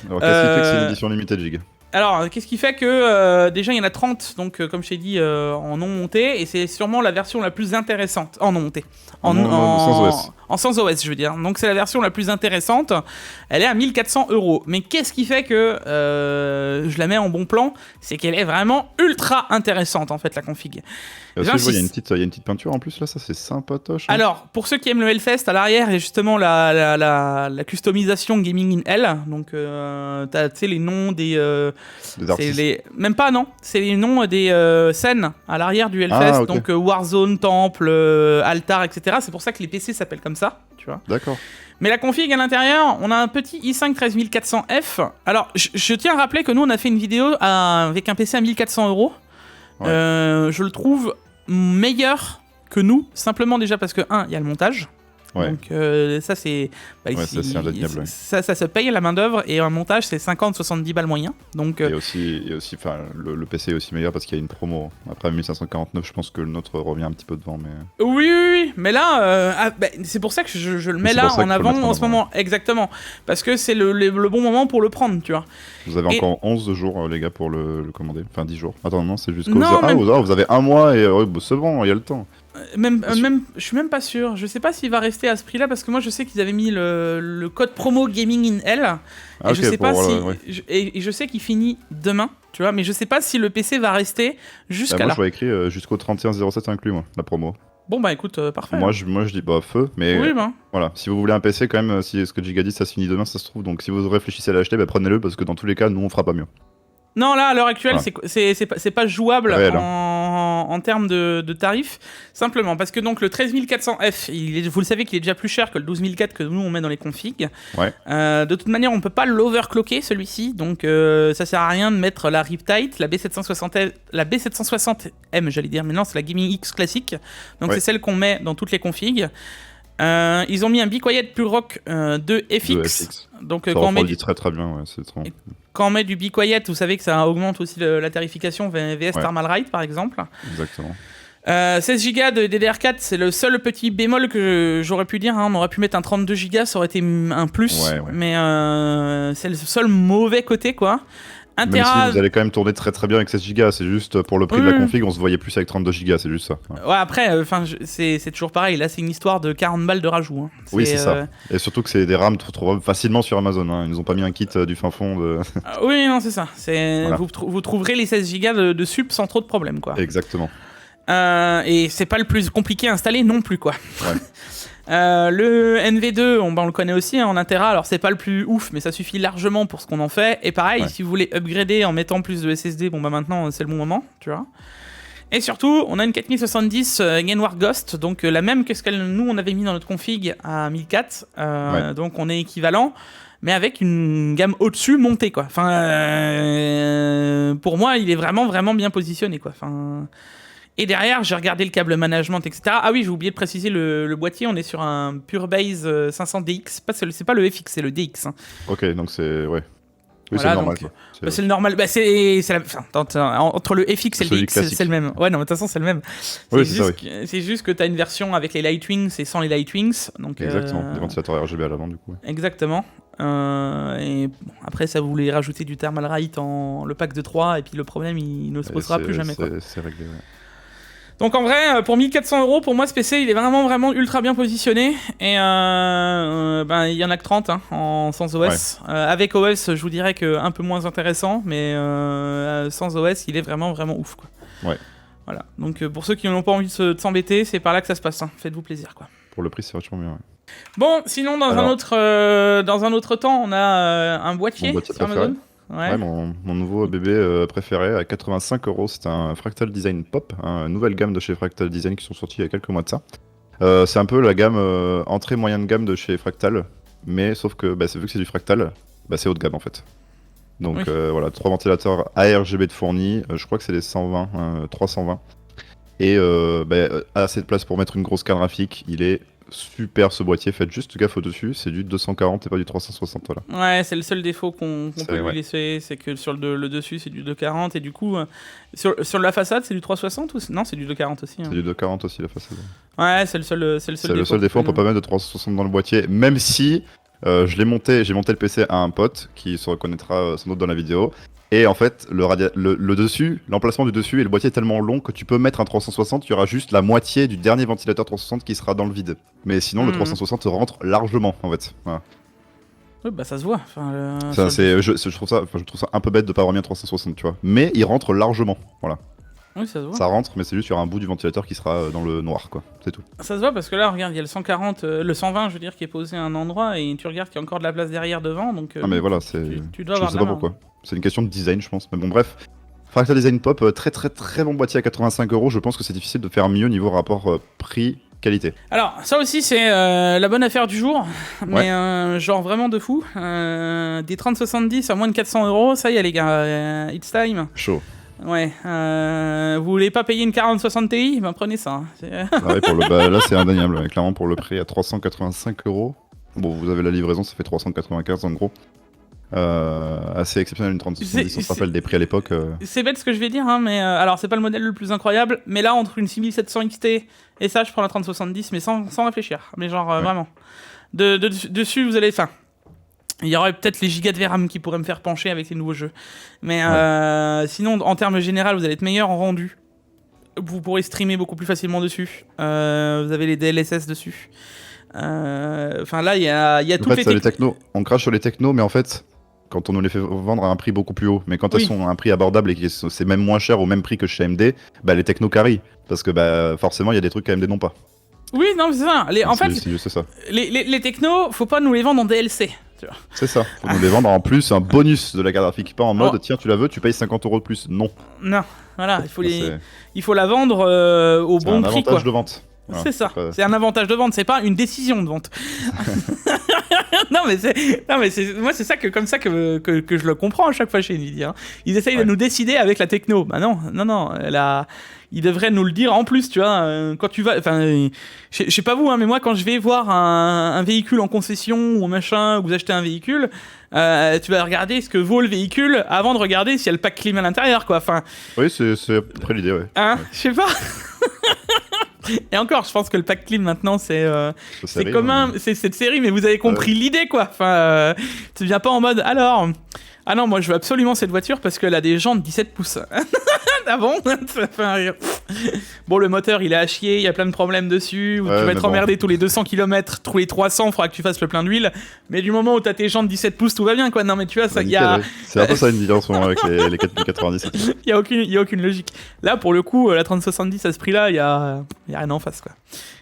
Alors qu'est-ce qui fait que c'est une édition limitée, Jig ? Alors qu'est-ce qui fait que déjà il y en a 30, donc comme je t'ai dit, en non monté, et c'est sûrement la version la plus intéressante, en non monté. Sans OS. En sans OS, je veux dire. Donc c'est la version la plus intéressante, elle est à 1400 €. Mais qu'est-ce qui fait que je la mets en bon plan ? C'est qu'elle est vraiment ultra intéressante en fait, la config. Il y a une petite peinture en plus là, ça c'est sympatoche. Alors, pour ceux qui aiment le Hellfest, à l'arrière, il y a justement la customisation Gaming in Hell. Donc, t'as les noms des artistes. Même pas, non. C'est les noms des scènes à l'arrière du Hellfest. Okay. Donc, Warzone, Temple, Altar, etc. C'est pour ça que les PC s'appellent comme ça, tu vois. D'accord. Mais la config à l'intérieur, on a un petit i5 13400F. Alors, je tiens à rappeler que nous, on a fait une vidéo avec un PC à 1400 €. Ouais. Je le trouve meilleur que nous, simplement déjà parce que, il y a le montage. Ouais. Donc ça c'est... c'est indéniable. Ouais. Ça se paye la main d'œuvre, et un montage c'est 50-70 balles moyen. Donc, et aussi le PC est aussi meilleur parce qu'il y a une promo. Après 1549, je pense que le nôtre revient un petit peu devant. Mais... Oui. Mais là, c'est pour ça que je le mets là en avant en ce moment. Exactement. Parce que c'est le bon moment pour le prendre, tu vois. Vous avez encore 11 jours, les gars, pour le commander. Enfin 10 jours. Attends, non, c'est jusqu'au... vous avez un mois et c'est bon, il y a le temps. Je suis même pas sûr. Je sais pas s'il va rester à ce prix-là, parce que moi je sais qu'ils avaient mis le code promo Gaming in Hell. Et je sais pas si. Et je sais qu'il finit demain, tu vois, mais je sais pas si le PC va rester jusqu'à là. Moi je vois écrit jusqu'au 31/07 inclus, moi, la promo. Bon écoute, parfait. Moi je dis feu, mais oui, voilà, si vous voulez un PC quand même, si ce que Jig a dit ça se finit demain, ça se trouve, donc si vous réfléchissez à l'acheter, prenez-le, parce que dans tous les cas, nous on fera pas mieux. Non, là, à l'heure actuelle, c'est pas jouable en termes de tarifs, simplement parce que donc le 13400F, vous le savez qu'il est déjà plus cher que le 12004 que nous on met dans les configs. Ouais. De toute manière, on peut pas l'overclocker celui-ci, donc ça sert à rien de mettre la Riptide, la B760M, j'allais dire, mais non, c'est la Gaming X classique, donc c'est celle qu'on met dans toutes les configs. Ils ont mis un Be Quiet Pure Rock de FX. Donc, ça refroidit très très bien, c'est trop... Quand on met du Be Quiet, vous savez que ça augmente aussi la tarification VS Thermalright par exemple. Exactement. 16 Go de DDR4, c'est le seul petit bémol que j'aurais pu dire. On aurait pu mettre un 32 Go, ça aurait été un plus. Mais c'est le seul mauvais côté, quoi. Même si vous allez quand même tourner très très bien avec 16 Go, c'est juste pour le prix de la config, on se voyait plus avec 32 Go, c'est juste ça. Ouais, après, c'est toujours pareil, là c'est une histoire de 40 balles de rajout. Oui, c'est ça. Et surtout que c'est des RAM trouvables facilement sur Amazon, ils nous ont pas mis un kit du fin fond de... Oui, non, c'est ça. Voilà. Vous trouverez les 16 Go de sup sans trop de problèmes, quoi. Exactement. Et c'est pas le plus compliqué à installer non plus, quoi. Ouais. Le NV2, on le connaît aussi en 1 Tera, alors c'est pas le plus ouf, mais ça suffit largement pour ce qu'on en fait. Et pareil, si vous voulez upgrader en mettant plus de SSD, bon bah maintenant c'est le bon moment, tu vois. Et surtout, on a une 4070 Gainward Ghost, donc la même que ce que nous on avait mis dans notre config à 1004, donc on est équivalent, mais avec une gamme au-dessus montée, quoi. Enfin, pour moi, il est vraiment, vraiment bien positionné, quoi. Enfin... Et derrière, j'ai regardé le câble management, etc. Ah oui, j'ai oublié de préciser le boîtier. On est sur un PureBase 500DX. C'est pas le FX, c'est le DX. Hein. Ok, donc c'est... Ouais. Oui, Voilà, c'est normal, donc, quoi. c'est le normal. Bah, entre le FX et le DX, c'est le même. Ouais, non, mais de toute façon, c'est le même. Oui, C'est juste que tu as une version avec les Lightwings et sans les Lightwings. Donc, exactement, des ventilateurs RGB à l'avant, du coup. Ouais. Exactement. Et bon, après, ça voulait rajouter du thermal right en le pack de 3, et puis le problème, il ne se posera plus jamais. C'est réglé, ouais. Donc en vrai, pour 1400 €, pour moi ce PC il est vraiment vraiment ultra bien positionné. Et il y en a que 30 hein, sans OS. Ouais. Avec OS, je vous dirais que un peu moins intéressant, mais sans OS il est vraiment vraiment ouf, quoi. Ouais. Voilà. Donc pour ceux qui n'ont pas envie de s'embêter, c'est par là que ça se passe. Hein. Faites-vous plaisir, quoi. Pour le prix, c'est vachement bien. Ouais. Bon, sinon dans un autre temps, on a un boîtier sur Amazon. Ouais, mon nouveau bébé préféré à 85 €, c'est un Fractal Design Pop, une nouvelle gamme de chez Fractal Design qui sont sortis il y a quelques mois de ça. C'est un peu la gamme entrée moyenne de gamme de chez Fractal, mais sauf que vu que c'est du Fractal, c'est haut de gamme en fait. Donc voilà, 3 ventilateurs ARGB de fournis, je crois que c'est des 120, 320. Et assez de place pour mettre une grosse carte graphique, il est super ce boîtier, faites juste gaffe au-dessus, c'est du 240 et pas du 360 là. Ouais, c'est le seul défaut qu'on peut lui laisser, c'est que sur le dessus c'est du 240 et du coup sur la façade c'est du 360 ou non, c'est du 240 aussi. Hein. C'est du 240 aussi la façade. Ouais, c'est le seul défaut. C'est le seul défaut, on peut pas mettre de 360 dans le boîtier, même si j'ai monté le PC à un pote qui se reconnaîtra sans doute dans la vidéo. Et en fait, le dessus, l'emplacement du dessus et le boîtier est tellement long que tu peux mettre un 360, il y aura juste la moitié du dernier ventilateur 360 qui sera dans le vide. Mais sinon, le 360 rentre largement, en fait. Voilà. Oui, ça se voit. Enfin, je trouve ça un peu bête de pas avoir mis un 360, tu vois. Mais il rentre largement, voilà. Oui, ça se voit. Ça rentre, mais c'est juste sur un bout du ventilateur qui sera dans le noir, quoi. C'est tout. Ça se voit parce que là, regarde, il y a le 140, le 120, je veux dire, qui est posé à un endroit et tu regardes qu'il y a encore de la place derrière devant, donc. Ah mais voilà, tu dois avoir. Je sais pas pourquoi. C'est une question de design, je pense. Mais bon, bref. Fractal Design Pop, très très très bon boîtier à 85 €. Je pense que c'est difficile de faire mieux niveau rapport prix-qualité. Alors, ça aussi, c'est la bonne affaire du jour. Mais genre vraiment de fou. Des 3070 à moins de 400 €, ça y est, les gars. It's time. Chaud. Ouais. Vous voulez pas payer une 4060 Ti ? Ben prenez ça. Hein. Ah ouais, là, c'est indéniable. Clairement, pour le prix à 385 €. Bon, vous avez la livraison, ça fait 395 en gros. Assez exceptionnel, une 3070, on se rappelle des prix à l'époque. C'est bête ce que je vais dire, hein, mais alors c'est pas le modèle le plus incroyable, mais là entre une 6700 XT et ça, je prends la 3070, mais sans réfléchir, mais genre vraiment. Dessus, vous allez. Enfin, il y aurait peut-être les gigas de VRAM qui pourraient me faire pencher avec les nouveaux jeux, mais sinon, en termes généraux, vous allez être meilleur en rendu. Vous pourrez streamer beaucoup plus facilement dessus. Vous avez les DLSS dessus. Enfin là, il y a toutes les technos. On crache sur les technos, mais en fait. Quand on nous les fait vendre à un prix beaucoup plus haut, mais quand elles sont à un prix abordable et que c'est même moins cher au même prix que chez AMD, les techno carry, parce que forcément il y a des trucs qu'AMD n'ont pas. Oui, non, mais c'est ça. En fait, c'est ça. Les technos, faut pas nous les vendre en DLC. Tu vois. C'est ça. Faut nous les vendre en plus, un bonus de la carte graphique, pas en mode tiens, tu la veux, tu payes 50 € de plus. Non. Non, voilà, il faut la vendre au bon prix. C'est un avantage de vente. C'est ça, c'est un avantage de vente, c'est pas une décision de vente. non mais moi c'est ça comme ça que je le comprends à chaque fois chez Nvidia. Hein. Ils essayent de nous décider avec la techno. Bah non, ils devraient nous le dire en plus, tu vois. Quand tu vas, enfin, je sais pas vous, hein, mais moi quand je vais voir un véhicule en concession ou machin, ou vous achetez un véhicule, tu vas regarder ce que vaut le véhicule avant de regarder s'il y a le pack clim à l'intérieur, quoi. Enfin. Oui, c'est à peu près l'idée, ouais. Hein, je sais pas. Et encore, je pense que le pack clim maintenant c'est commun, c'est cette série, mais vous avez compris l'idée, quoi. Enfin, tu viens pas en mode alors. Ah non, moi je veux absolument cette voiture parce qu'elle a des jantes 17 pouces. Ah bon? Ça fait un rire. Bon, le moteur, il est à chier, il y a plein de problèmes dessus, où Ouais, tu vas mais être bon. emmerdé tous les 200 km, tous les 300, faudra que tu fasses le plein d'huile. Mais du moment où t'as tes jantes 17 pouces, tout va bien, quoi. Non, mais tu vois, ça, Ouais, y a, nickel, ouais. C'est un peu ça une vie en ce moment avec les 4090. y a aucune logique. Là, pour le coup, la 3070 à ce prix-là, y a rien en face, quoi.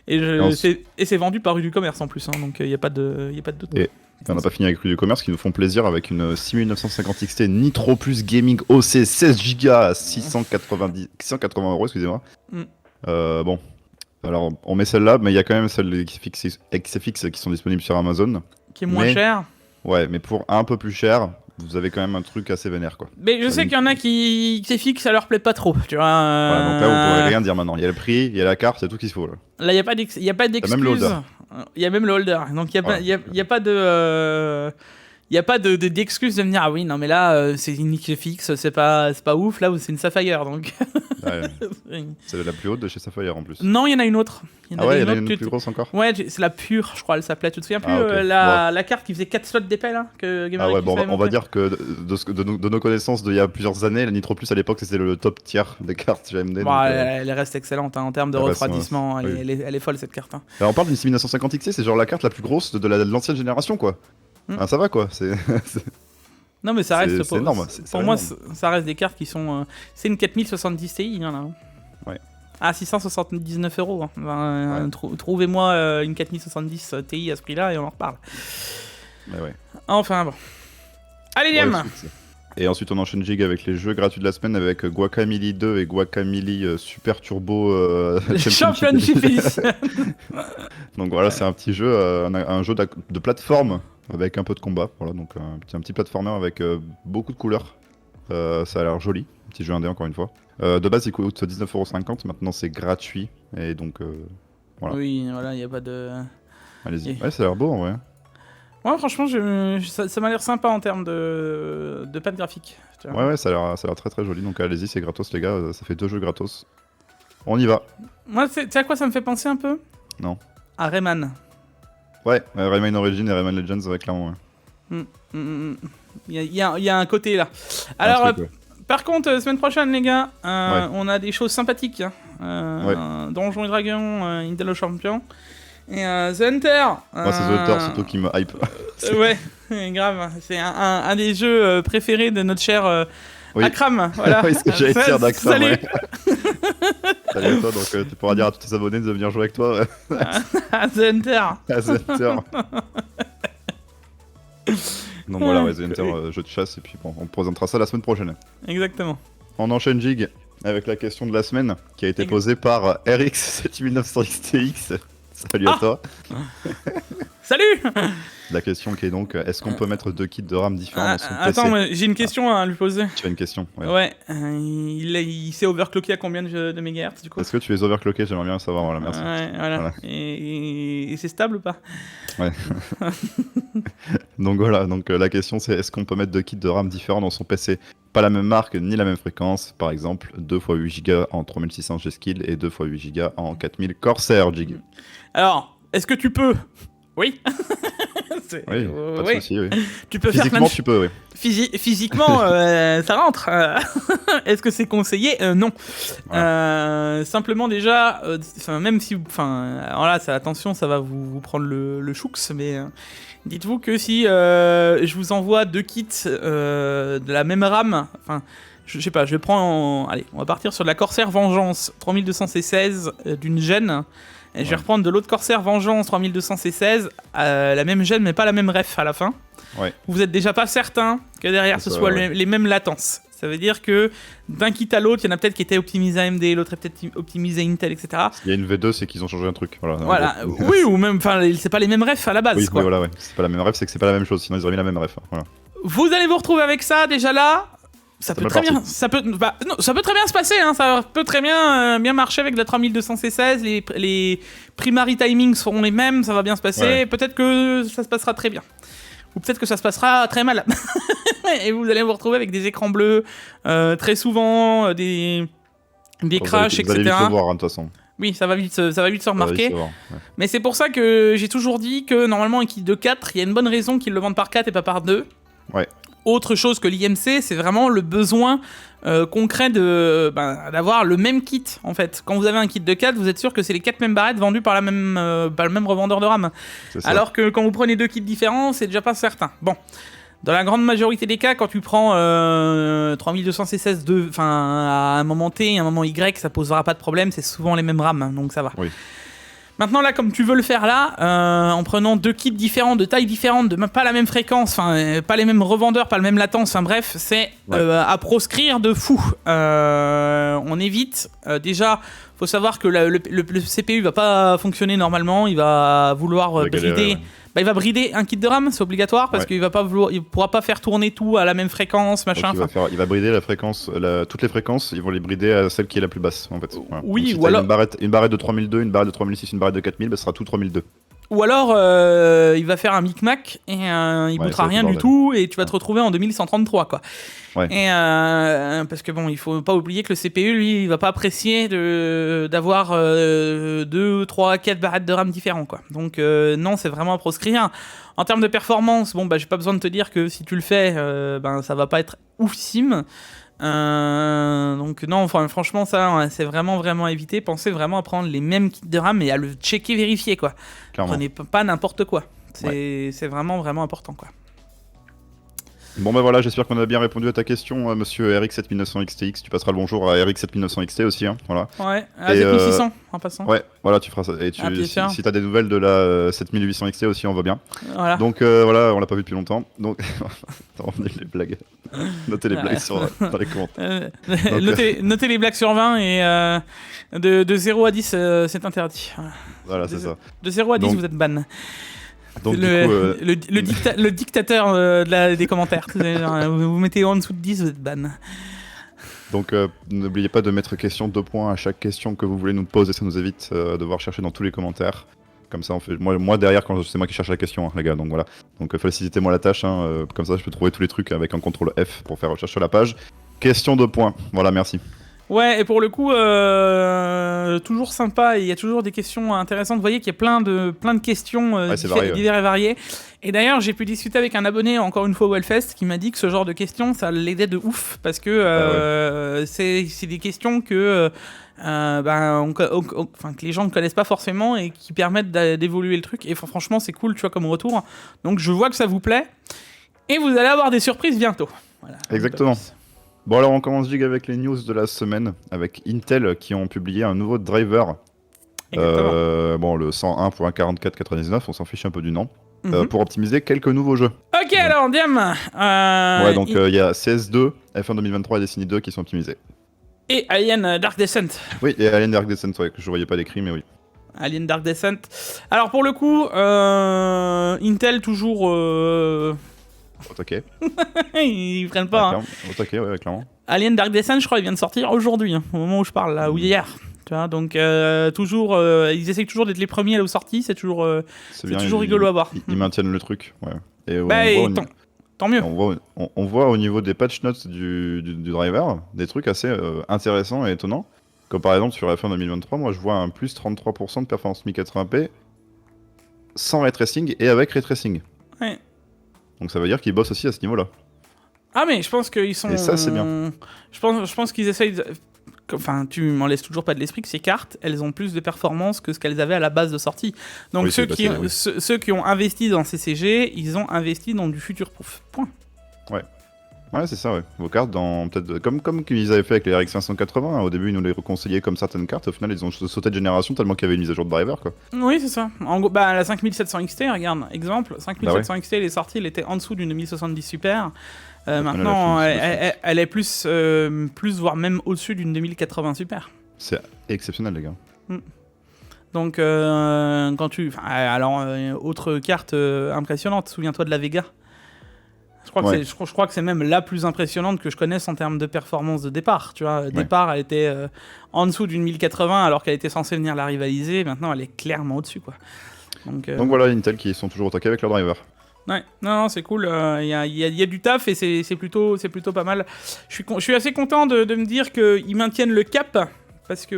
Et c'est vendu par rue du commerce en plus, hein, donc y a pas de doute. Et on n'a pas fini avec Rue du Commerce qui nous font plaisir avec une 6950 XT Nitro Plus Gaming OC 16 Go à 680 €, excusez-moi. Bon, alors on met celle-là, mais il y a quand même celles XFX qui sont disponibles sur Amazon. Qui est moins Mais- cher. Ouais, mais pour un peu plus cher, vous avez quand même un truc assez vénère, quoi. Mais je sais qu'il y en a qui c'est fixe, ça leur plaît pas trop, tu vois. Voilà, donc là, vous pourrez rien dire maintenant. Il y a le prix, il y a la carte, il y a tout ce qu'il faut, là. Là, il n'y a pas d'excuse. même le holder. Il y a même le holder. Donc, il n'y a pas de... Il n'y a pas d'excuse de me dire, ah oui, non, mais là, c'est une XFX, c'est pas ouf, là, c'est une Sapphire, donc... Ouais, c'est la plus haute de chez Sapphire, en plus. Non, il y en a une autre. Ah ouais, il y en a autre une que- plus grosse encore. Ouais, c'est la pure, je crois, elle s'appelait. Tu te souviens plus Ah, ok. la carte qui faisait 4 slots d'épée, là que Gamer Ah ouais, X bon, avait on va montré. dire que de nos connaissances d'il y a plusieurs années, la Nitro Plus à l'époque c'était le top tier des cartes chez AMD. Bon, donc, elle reste excellente hein, en termes de elle reste, refroidissement. ouais. Elle est folle cette carte. Hein. Alors, on parle d'une 6950 XT, c'est genre la carte la plus grosse de l'ancienne génération, quoi. Ah, ça va, quoi. Non, mais ça reste. C'est énorme. C'est Pour moi, énorme. ça reste des cartes qui sont. C'est une 4070 Ti, il y en a. Hein. Ouais. Ah, 679 €. Hein. Ben, trouvez-moi une 4070 Ti à ce prix-là et on en reparle. Ouais. Enfin bon. Allez, Liam. Et ensuite, on enchaîne Jig avec les jeux gratuits de la semaine avec Guacamelee 2 et Guacamelee Super Turbo Championship Edition. Donc voilà, c'est un petit jeu, un jeu de plateforme avec un peu de combat. Voilà, donc un petit platformer avec beaucoup de couleurs. Ça a l'air joli, un petit jeu indé encore une fois. De base, il coûte 19,50 €. Maintenant, c'est gratuit. Et donc, voilà. Oui, voilà, il n'y a pas de. Allez-y. Et- Ouais, ça a l'air beau en vrai. Ouais, franchement, ça m'a l'air sympa en termes de patte graphique. tu vois. Ouais, ça a l'air très très joli. Donc allez-y, c'est gratos, les gars. Ça fait 2 jeux gratos. On y va. Moi, tu sais à quoi ça me fait penser un peu? Non. À Rayman. Ouais, Rayman Origins et Rayman Legends, ouais, clairement. Ouais. Il y a un côté là. Alors, Un truc, ouais. par contre, semaine prochaine, les gars, on a des choses sympathiques. Hein. Donjons et Dragons, Intel Champion. Et The Hunter. Moi, c'est The Hunter surtout qui me hype. Ouais, grave. C'est un des jeux préférés de notre cher Oui. Akram. Voilà. Oui, ce que j'allais dire d'Akram, Salut. ouais. Salut à toi, donc tu pourras dire à tous tes abonnés de venir jouer avec toi. Ouais. The Hunter. À The Hunter. Donc voilà, ouais, The Hunter, jeu de chasse, et puis bon, on présentera ça la semaine prochaine. Exactement. On enchaîne Jig avec la question de la semaine qui a été posée par RX7900XTX. Salut à toi. Salut. La question qui est donc, est-ce qu'on peut mettre 2 kits de RAM différents dans son PC? Attends, moi, j'ai une question à lui poser. Tu as une question? Ouais, il s'est overclocké à combien de mégahertz du coup? Est-ce que tu es overclocké? J'aimerais bien le savoir, voilà, merci. Ouais, voilà. Voilà. Et c'est stable ou pas? Ouais. Donc voilà, donc la question c'est est-ce qu'on peut mettre 2 kits de RAM différents dans son PC? Pas la même marque ni la même fréquence, par exemple 2 x 8 Go en 3600 G-Skill et 2 x 8 Go en 4000 Corsair Jig. Alors, est-ce que tu peux? Oui. Oui, pas de oui. souci, oui. Tu peux faire plein Physiquement de tu peux, oui. Physiquement, ça rentre. Est-ce que c'est conseillé? Non. Simplement déjà, même si, alors là, attention, ça va vous prendre le choux, mais dites-vous que si je vous envoie 2 kits de la même RAM, je sais pas, allez, on va partir sur de la Corsair Vengeance 3200C16 d'une gêne. Et je vais reprendre de l'autre Corsair Vengeance 3200C16, la même gêne mais pas la même ref à la fin. Ouais. Vous êtes déjà pas certain que derrière ce soit les mêmes latences. Ça veut dire que d'un kit à l'autre, il y en a peut-être qui étaient optimisés AMD, l'autre est peut-être optimisé Intel, etc. Il y a une V2, c'est qu'ils ont changé un truc. Voilà. Oui, ou même, c'est pas les mêmes refs à la base. Oui, quoi. oui, voilà, ouais. C'est pas la même ref, c'est que c'est pas la même chose, sinon ils auraient mis la même ref. Voilà. Vous allez vous retrouver avec ça déjà là. Ça peut très bien se passer, hein, ça peut très bien marcher avec la 3200C16, les primary timings seront les mêmes, ça va bien se passer, peut-être que ça se passera très bien. Ou peut-être que ça se passera très mal. Et vous allez vous retrouver avec des écrans bleus, très souvent, des crashs, etc. Vous allez vite le voir, hein, de toute façon. Oui, ça va vite se remarquer. voir, ouais. Mais c'est pour ça que j'ai toujours dit que normalement un kit de 4, il y a une bonne raison qu'ils le vendent par 4 et pas par 2. Ouais. autre chose que l'IMC, c'est vraiment le besoin concret d'avoir le même kit, en fait. Quand vous avez un kit de 4, vous êtes sûr que c'est les 4 mêmes barrettes vendues par le même revendeur de RAM. Alors que quand vous prenez 2 kits différents, c'est déjà pas certain. Bon. Dans la grande majorité des cas, quand tu prends 3200 C16 à un moment T et un moment Y, ça posera pas de problème, c'est souvent les mêmes RAM, donc ça va. Oui. Maintenant là, comme tu veux le faire là, en prenant 2 kits différents, de tailles différentes, de pas la même fréquence, pas les mêmes revendeurs, pas la même latence, bref, c'est à proscrire de fou. On évite, déjà, faut savoir que le CPU va pas fonctionner normalement, il va vouloir brider... il va brider un kit de RAM, c'est obligatoire, parce qu'il pourra pas faire tourner tout à la même fréquence, machin. Il va brider la fréquence, toutes les fréquences, ils vont les brider à celle qui est la plus basse, en fait. Voilà. Oui, si ou alors... une barrette de 3002, une barrette de 3006, une barrette de 4000, ce sera tout 3002. Ou alors, il va faire un micmac et il bootera rien du tout et tu vas te retrouver en 2133, quoi. Ouais. Et parce que bon, il faut pas oublier que le CPU, lui, il va pas apprécier d'avoir 2, 3, 4 barrettes de RAM différents, quoi. Donc non, c'est vraiment à proscrire. En termes de performance, j'ai pas besoin de te dire que si tu le fais, ça va pas être oufissime. Donc non, franchement ça c'est vraiment à éviter. Pensez vraiment à prendre les mêmes kits de RAM et à le checker, vérifier, quoi. Clairement. Prenez pas n'importe quoi. C'est vraiment important, quoi. Bon voilà, j'espère qu'on a bien répondu à ta question, monsieur RX7900XTX. Tu passeras le bonjour à RX7900XT aussi, hein, voilà. Ouais, à 7600 en passant. Ouais, voilà, tu feras ça. Et si t'as des nouvelles de la 7800XT aussi, on va bien. Voilà. Donc voilà, on l'a pas vu depuis longtemps. Donc, attends, les blagues. Notez les blagues dans les commentaires. Notez les blagues sur 20 et de 0 à 10, c'est interdit. Voilà, c'est ça. De 0 à 10, vous êtes ban. Donc, le dictateur des commentaires. Vous mettez en dessous de 10, vous êtes ban. Donc n'oubliez pas de mettre question 2 points à chaque question que vous voulez nous poser, ça nous évite de devoir chercher dans tous les commentaires. Comme ça on fait. Moi derrière, quand c'est moi qui cherche la question, les gars, donc voilà. Donc facilitez-moi la tâche, comme ça je peux trouver tous les trucs avec un CTRL F pour faire recherche sur la page. Question 2 points, voilà, merci. Ouais, et pour le coup, toujours sympa, et il y a toujours des questions intéressantes. Vous voyez qu'il y a plein de questions divers et variées. Et d'ailleurs, j'ai pu discuter avec un abonné, encore une fois au Hellfest, qui m'a dit que ce genre de questions, ça l'aidait de ouf, parce que c'est des questions que les gens ne connaissent pas forcément et qui permettent d'évoluer le truc. Et franchement, c'est cool, tu vois, comme retour. Donc je vois que ça vous plaît. Et vous allez avoir des surprises bientôt. Voilà, exactement. Bon alors on commence avec les news de la semaine, avec Intel qui ont publié un nouveau driver. Le 101.4499, on s'en fiche un peu du nom, pour optimiser quelques nouveaux jeux. Ok, alors Diam. Donc il y a CS2, F1 2023 et Destiny 2 qui sont optimisés. Et Alien Dark Descent. Oui, et Alien Dark Descent, que je voyais pas d'écrit, mais oui. Alien Dark Descent. Alors pour le coup, Intel toujours... Au taquet. Ils prennent pas. Au taquet, ouais, clairement. Alien Dark Descent, je crois, il vient de sortir aujourd'hui, au moment où je parle, là, ou hier. Tu vois, donc toujours, ils essayent toujours d'être les premiers aux sorties, c'est toujours rigolo à voir. Ils maintiennent le truc, ouais. Et tant mieux. On voit au niveau des patch notes du driver des trucs assez intéressants et étonnants. Comme par exemple sur F1 2023, moi je vois un plus 33% de performance 1080p sans ray tracing et avec ray tracing. Ouais. Donc ça veut dire qu'ils bossent aussi à ce niveau-là. Ah mais je pense qu'ils sont... Et ça c'est bien. Je pense qu'ils essayent... Enfin, tu m'en laisses toujours pas de l'esprit que ces cartes, elles ont plus de performance que ce qu'elles avaient à la base de sortie. Donc ceux qui ont investi dans CCG, ils ont investi dans du future-proof. Point. Ouais, c'est ça, ouais. Vos cartes, comme ils avaient fait avec les RX 580, au début ils nous les reconseillaient comme certaines cartes, au final ils ont sauté de génération tellement qu'il y avait une mise à jour de driver, quoi. Oui, c'est ça. En gros, la 5700 XT, regarde, exemple, 5700 XT, elle est sortie, elle était en dessous d'une 2070 Super. Maintenant, elle est plus, voire même au-dessus d'une 2080 Super. C'est exceptionnel, les gars. Donc, quand tu... autre carte impressionnante, souviens-toi de la Vega. Je crois que c'est même la plus impressionnante que je connaisse en termes de performance de départ. Tu vois, départ, elle était en dessous d'une 1080 alors qu'elle était censée venir la rivaliser. Maintenant, elle est clairement au-dessus, quoi. Donc voilà, Intel qui sont toujours au taquet avec leur driver. Ouais, non, c'est cool. Il y a du taf et c'est plutôt pas mal. Je suis assez content de me dire qu'ils maintiennent le cap parce que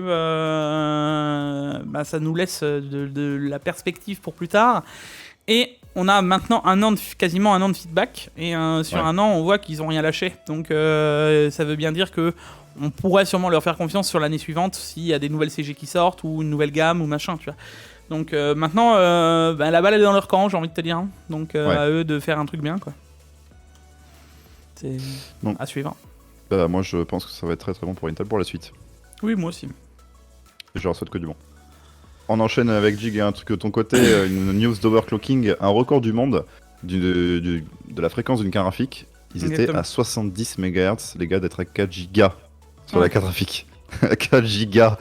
ça nous laisse de la perspective pour plus tard. Et on a maintenant quasiment un an de feedback, et sur un an, on voit qu'ils ont rien lâché. Donc ça veut bien dire que on pourrait sûrement leur faire confiance sur l'année suivante s'il y a des nouvelles CG qui sortent ou une nouvelle gamme ou machin, tu vois. Donc maintenant, la balle est dans leur camp, j'ai envie de te dire. Hein. Donc à eux de faire un truc bien, quoi. C'est à suivre. Moi, je pense que ça va être très très bon pour Intel pour la suite. Oui, moi aussi. Et je leur souhaite que du bon. On enchaîne avec Jig et un truc de ton côté, une news d'overclocking, un record du monde de la fréquence d'une carte graphique. Ils étaient à 70 MHz, les gars, d'être à 4 Go sur la carte graphique. 4 Go.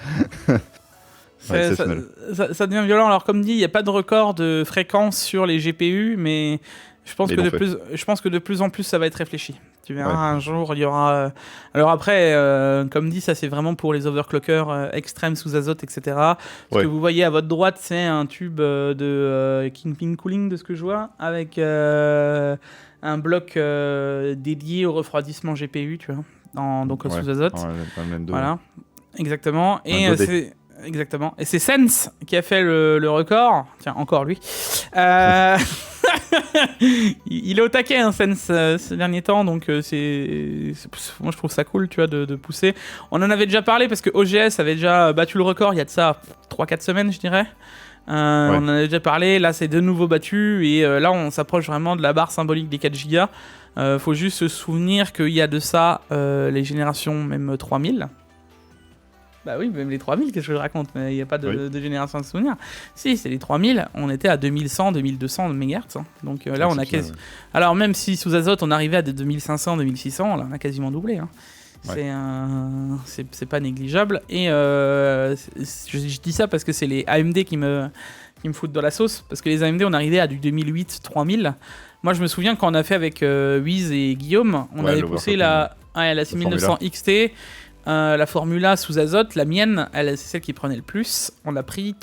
Ça devient violent. Alors comme dit, il n'y a pas de record de fréquence sur les GPU, mais je pense que de plus en plus ça va être réfléchi. Tu verras, un jour il y aura... Alors après, comme dit, ça c'est vraiment pour les overclockers extrêmes sous azote, etc. Ce que vous voyez à votre droite, c'est un tube de Kingpin Cooling, de ce que je vois, avec un bloc dédié au refroidissement GPU, tu vois, donc sous azote. Voilà, exactement. Et c'est... Exactement. Et c'est Sense qui a fait le record. Tiens, encore lui. Il est au taquet, hein, Sense, ces derniers temps. Donc, moi, je trouve ça cool, tu vois, de pousser. On en avait déjà parlé parce que OGS avait déjà battu le record il y a de ça 3-4 semaines, je dirais. On en avait déjà parlé. Là, c'est de nouveau battu. Et là, on s'approche vraiment de la barre symbolique des 4 Go. Faut juste se souvenir qu'il y a de ça les générations même 3000. Bah oui, même les 3000, qu'est-ce que je raconte? Mais il n'y a pas de génération de souvenirs. Si, c'est les 3000, on était à 2100, 2200 MHz. Hein. Donc là, on a quasi... Alors même si sous azote, on arrivait à des 2500, 2600, là, on a quasiment doublé. Hein. C'est pas négligeable. Et je dis ça parce que c'est les AMD qui me foutent dans la sauce. Parce que les AMD, on arrivait à du 2008, 3000. Moi, je me souviens quand on a fait avec Wiz et Guillaume, on avait poussé la 6900 XT. La Formula sous azote, la mienne, c'est celle qui prenait le plus. On a pris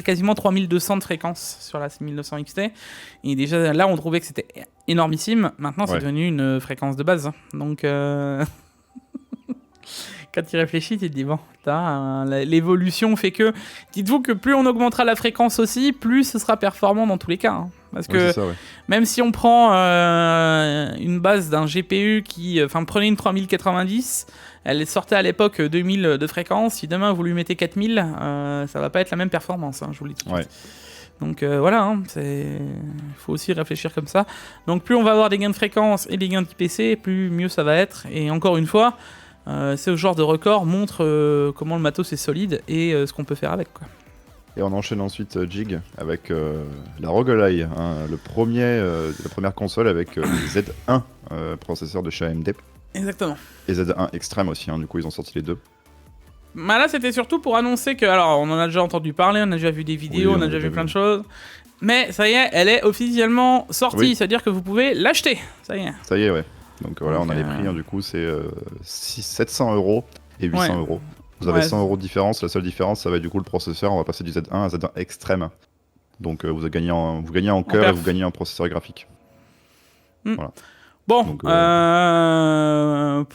quasiment 3200 de fréquence sur la 6900 XT. Et déjà là, on trouvait que c'était énormissime. Maintenant, c'est devenu une fréquence de base. Donc, quand tu réfléchis, tu te dis, bon, l'évolution fait que... Dites-vous que plus on augmentera la fréquence aussi, plus ce sera performant dans tous les cas. Hein. Parce que même si on prend une base d'un GPU qui... Enfin, prenez une 3090... Elle sortait à l'époque 2000 de fréquence. Si demain vous lui mettez 4000, ça va pas être la même performance, hein, je vous le dis tout de suite. Donc voilà, hein, faut aussi réfléchir comme ça. Donc plus on va avoir des gains de fréquence et des gains d'IPC, plus mieux ça va être. Et encore une fois, ce genre de record montre comment le matos est solide et ce qu'on peut faire avec, quoi. Et on enchaîne ensuite Jig avec la ROG Ally, hein, la première console avec le Z1 processeur de chez AMD. Exactement. Et Z1 Extreme aussi, hein, du coup ils ont sorti les deux. Bah là c'était surtout pour annoncer que, alors on en a déjà entendu parler, on a déjà vu des vidéos, on a déjà vu plein de choses, mais ça y est, elle est officiellement sortie, c'est-à-dire que vous pouvez l'acheter, ça y est. Ça y est, ouais. Donc voilà, on a les prix, hein, du coup c'est 700 € et 800 €. Vous avez 100 € de différence, la seule différence ça va être du coup le processeur, on va passer du Z1 à Z1 Extreme. Donc vous gagnez en cœur et vous gagnez en processeur graphique. Voilà. Bon, donc, pour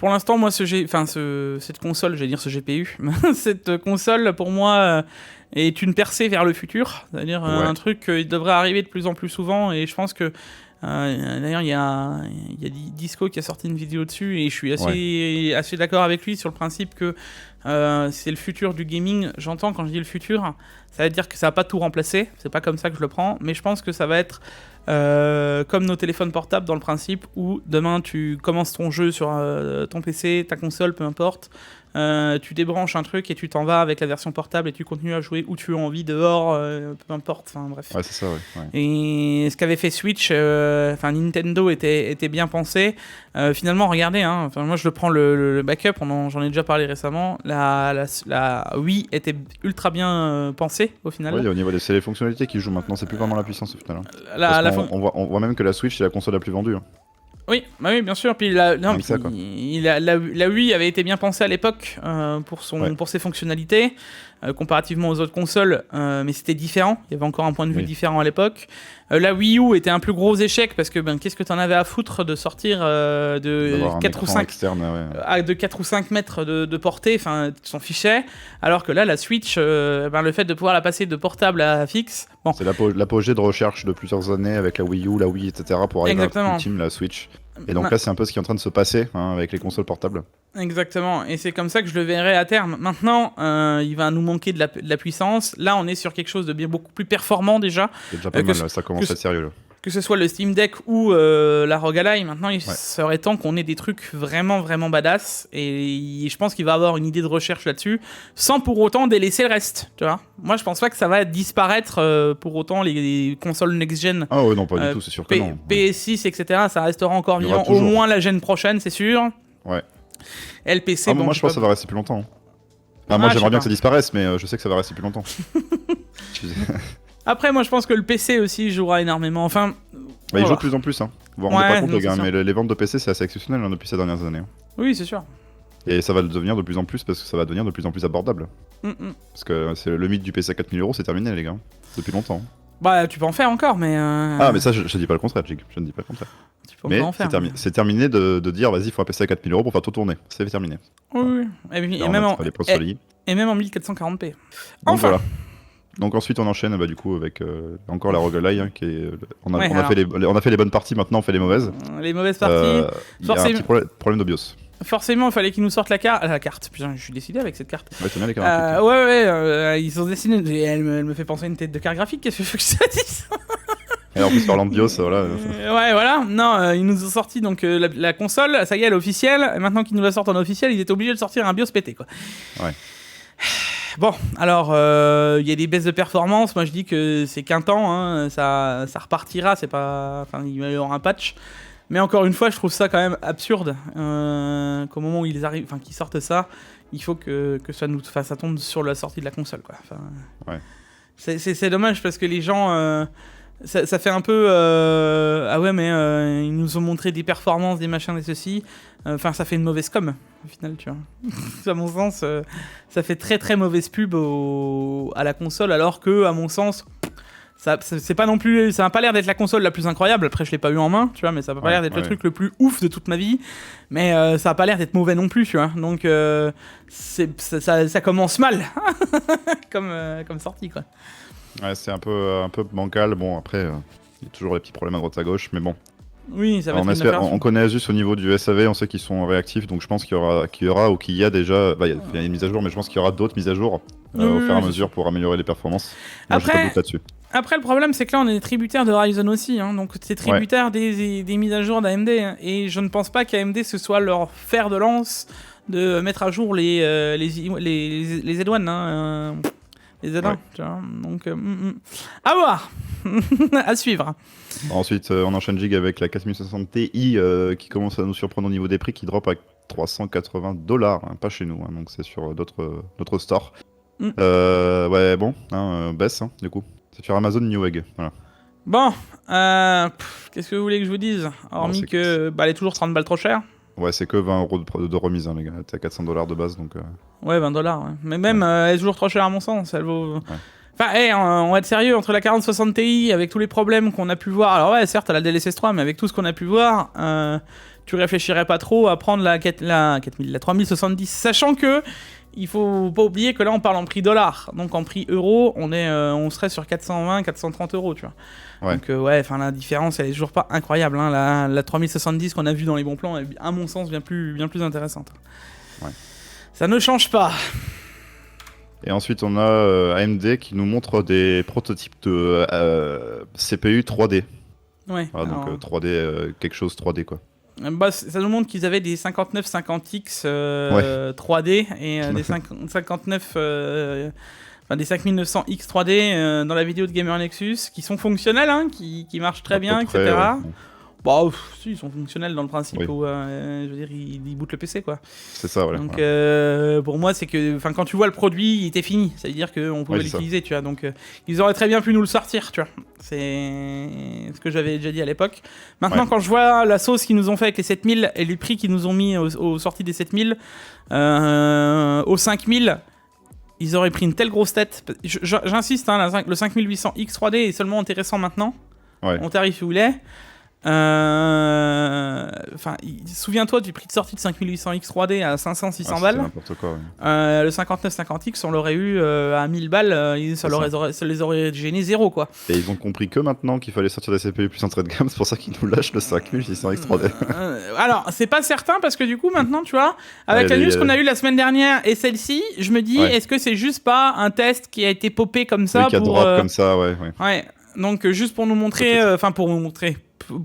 l'instant, moi, cette console, j'allais dire ce GPU, cette console, pour moi, est une percée vers le futur. C'est-à-dire un truc qui devrait arriver de plus en plus souvent. Et je pense que, d'ailleurs, il y a Disco qui a sorti une vidéo dessus. Et je suis assez d'accord avec lui sur le principe que c'est le futur du gaming. J'entends quand je dis le futur, ça veut dire que ça va pas tout remplacer. C'est pas comme ça que je le prends. Mais je pense que ça va être... comme nos téléphones portables dans le principe où demain tu commences ton jeu sur ton PC, ta console, peu importe, tu débranches un truc et tu t'en vas avec la version portable et tu continues à jouer où tu as envie, dehors, peu importe, enfin bref. Ouais, c'est ça, ouais. Et ce qu'avait fait Switch, Nintendo était bien pensé. Finalement, regardez, hein, moi je le prends le backup, j'en ai déjà parlé récemment, la Wii était ultra bien pensée au final. Oui, au niveau c'est les fonctionnalités qui jouent maintenant, c'est plus vraiment la puissance au final. Hein. On voit même que la Switch c'est la console la plus vendue. Hein. Oui, bah oui, bien sûr. Puis la Wii avait été bien pensée à l'époque pour ses fonctionnalités. comparativement aux autres consoles, mais c'était différent. Il y avait encore un point de vue différent à l'époque. La Wii U était un plus gros échec parce que qu'est-ce que t'en avais à foutre de sortir de 4 ou 5 externe, de 4 ou 5 mètres de portée, enfin tu t'en fichais, alors que là la Switch, le fait de pouvoir la passer de portable à fixe, bon. C'est l'apogée de recherche de plusieurs années avec la Wii U, la Wii, etc. pour arriver à l'ultime, la Switch. Et donc là c'est un peu ce qui est en train de se passer avec les consoles portables. Exactement, et c'est comme ça que je le verrai à terme. Maintenant, il va nous manquer de la puissance. Là, on est sur quelque chose de bien beaucoup plus performant déjà. C'est déjà pas mal, ça commence à être sérieux là. Que ce soit le Steam Deck ou la ROG Ally, maintenant il serait temps qu'on ait des trucs vraiment vraiment badass, et je pense qu'il va avoir une idée de recherche là-dessus, sans pour autant délaisser le reste, tu vois. Moi je pense pas que ça va disparaître pour autant les consoles next-gen. Ah ouais, non, pas du tout, c'est sûr que non. PS6, etc., ça restera encore vivant, au moins la gen prochaine, c'est sûr. Ouais. Et le PC, moi je pense que ça va rester plus longtemps. Moi j'aimerais bien que ça disparaisse, mais je sais que ça va rester plus longtemps. Après, moi je pense que le PC aussi jouera énormément. Enfin, il joue de plus en plus. Vous vous rendez pas compte, les gars, mais les ventes de PC c'est assez exceptionnel depuis ces dernières années. Oui, c'est sûr. Et ça va le devenir de plus en plus parce que ça va devenir de plus en plus abordable. Parce que le mythe du PC à 4000 €, c'est terminé, les gars. Depuis longtemps. Bah, tu peux en faire encore, mais. Ah, mais ça, je dis pas le contraire, Jig. Je ne dis pas le contraire. Mais c'est terminé de dire, vas-y, il faut un PC à 4000 € pour faire tout tourner. C'est terminé. Oui. Et même en 1440p. Donc voilà. Donc ensuite on enchaîne du coup avec encore la ROG Ally qui est on a fait les bonnes parties, maintenant on fait les mauvaises. Les mauvaises parties. Il y a un petit problème de BIOS. Forcément, il fallait qu'ils nous sortent la carte. Putain, je suis décidé avec cette carte. Ouais, c'est bien les cartes. Ils ont dessiné. Elle me fait penser à une tête de carte graphique. Qu'est-ce que je veux que ça dise? Et en plus parlant de BIOS, voilà. Ouais, voilà. Non, ils nous ont sorti donc la console. Ça y est, elle est officielle. Et maintenant qu'ils nous la sortent en officiel, ils étaient obligés de sortir un BIOS pété, quoi. Ouais. Bon, alors, il y a des baisses de performance. Moi, je dis que c'est qu'un temps. Ça repartira. C'est pas. Enfin, il va y avoir un patch. Mais encore une fois, je trouve ça quand même absurde qu'au moment où ils arrivent, qu'ils sortent ça, il faut que ça tombe sur la sortie de la console, quoi. Enfin, ouais. C'est dommage parce que les gens, ça fait un peu ah ouais, mais ils nous ont montré des performances, des machins, des ceci. Enfin, ça fait une mauvaise com au final, tu vois. À mon sens, ça fait très très mauvaise pub à la console, alors que, à mon sens. C'est pas non plus, ça n'a pas l'air d'être la console la plus incroyable. Après, je l'ai pas eu en main, tu vois, mais ça n'a pas l'air d'être le truc le plus ouf de toute ma vie. Mais ça a pas l'air d'être mauvais non plus, tu vois. Donc ça commence mal comme sortie, quoi. Ouais, c'est un peu bancal. Bon, après, il y a toujours les petits problèmes à droite à gauche, mais bon. Oui, ça va être on connaît juste au niveau du SAV, on sait qu'ils sont réactifs, donc je pense qu'il y aura ou qu'il y a déjà, il y a une mise à jour, mais je pense qu'il y aura d'autres mises à jour au fur et à mesure pour améliorer les performances. Moi, j'ai pas de doute là-dessus. Après, le problème, c'est que là, on est tributaire de Ryzen aussi, donc c'est tributaire des mises à jour d'AMD, et je ne pense pas qu'AMD ce soit leur fer de lance de mettre à jour les Z1, les Z1, tu vois. Donc, à voir, à suivre. Ensuite, on enchaîne Jig avec la 4060 Ti qui commence à nous surprendre au niveau des prix, qui drop à $380, pas chez nous, donc c'est sur d'autres stores. Ouais, bon, baisse, du coup. C'est sur Amazon Newegg, voilà. Bon, qu'est-ce que vous voulez que je vous dise? Hormis elle est toujours 30 balles trop chère. Ouais, c'est que 20 € de remise, les gars. T'es à $400 de base, donc... Ouais, $20, ouais. Mais même, elle est toujours trop chère à mon sens. Elle vaut... Ouais. Enfin, on va être sérieux, entre la 4060 Ti, avec tous les problèmes qu'on a pu voir... Alors ouais, certes, elle a la DLSS 3, mais avec tout ce qu'on a pu voir, tu réfléchirais pas trop à prendre la 3070, sachant que... Il faut pas oublier que là on parle en prix dollar, donc en prix euro, on serait sur 420, 430 €, tu vois. Ouais. Donc la différence elle est toujours pas incroyable, hein. La 3070 qu'on a vu dans les bons plans est à mon sens bien plus intéressante. Ouais. Ça ne change pas. Et ensuite on a AMD qui nous montre des prototypes de CPU 3D. Ouais. Voilà, donc 3D, quelque chose 3D quoi. Bah, ça nous montre qu'ils avaient des 5950X 3D et des 5900X 3D dans la vidéo de Gamer Nexus qui sont fonctionnels, qui marchent très bien, etc. Ouais. Bah, si, ils sont fonctionnels dans le principe où, je veux dire, ils bootent le PC, quoi. C'est ça, voilà. Donc, pour moi, c'est que, quand tu vois le produit, il était fini. Ça veut dire qu'on pouvait l'utiliser, tu vois. Donc, ils auraient très bien pu nous le sortir, tu vois. C'est ce que j'avais déjà dit à l'époque. Maintenant, quand je vois la sauce qu'ils nous ont fait avec les 7000 et les prix qu'ils nous ont mis aux sorties des 7000, aux 5000, ils auraient pris une telle grosse tête. J'insiste, hein, le 5800X 3D est seulement intéressant maintenant. Ouais. Mon tarif où il est. Souviens-toi du prix de sortie de 5800X 3D à 500-600 balles. C'est n'importe quoi. Ouais. Le 5950X, on l'aurait eu à 1000 balles, ça les aurait gêné zéro, quoi. Et ils ont compris que maintenant qu'il fallait sortir des CPU plus entrée de gamme, c'est pour ça qu'ils nous lâchent le 5600X 3D. Alors, c'est pas certain parce que du coup, maintenant, tu vois, avec la news qu'on a eue la semaine dernière et celle-ci, je me dis, est-ce que c'est juste pas un test qui a été popé comme ça qui a drop comme ça, ouais. Ouais. Donc, juste pour nous montrer,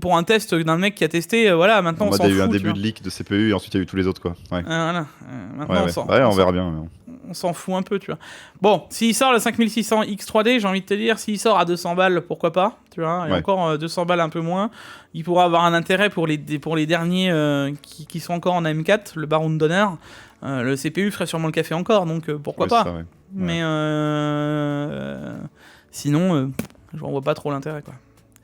pour un test d'un mec qui a testé, voilà, maintenant on s'en fout. Il y a eu un début de leak de CPU et ensuite il y a eu tous les autres, quoi. Ouais. Voilà. Maintenant, on verra bien. On s'en fout un peu, tu vois. Bon, s'il sort le 5600X 3D, j'ai envie de te dire, s'il sort à 200 balles, pourquoi pas, tu vois. Et encore 200 balles un peu moins, il pourra avoir un intérêt pour les derniers qui sont encore en AM4, le baron d'honneur. Le CPU ferait sûrement le café encore, donc pourquoi pas. Ça, ouais. Mais sinon, je vois pas trop l'intérêt, quoi.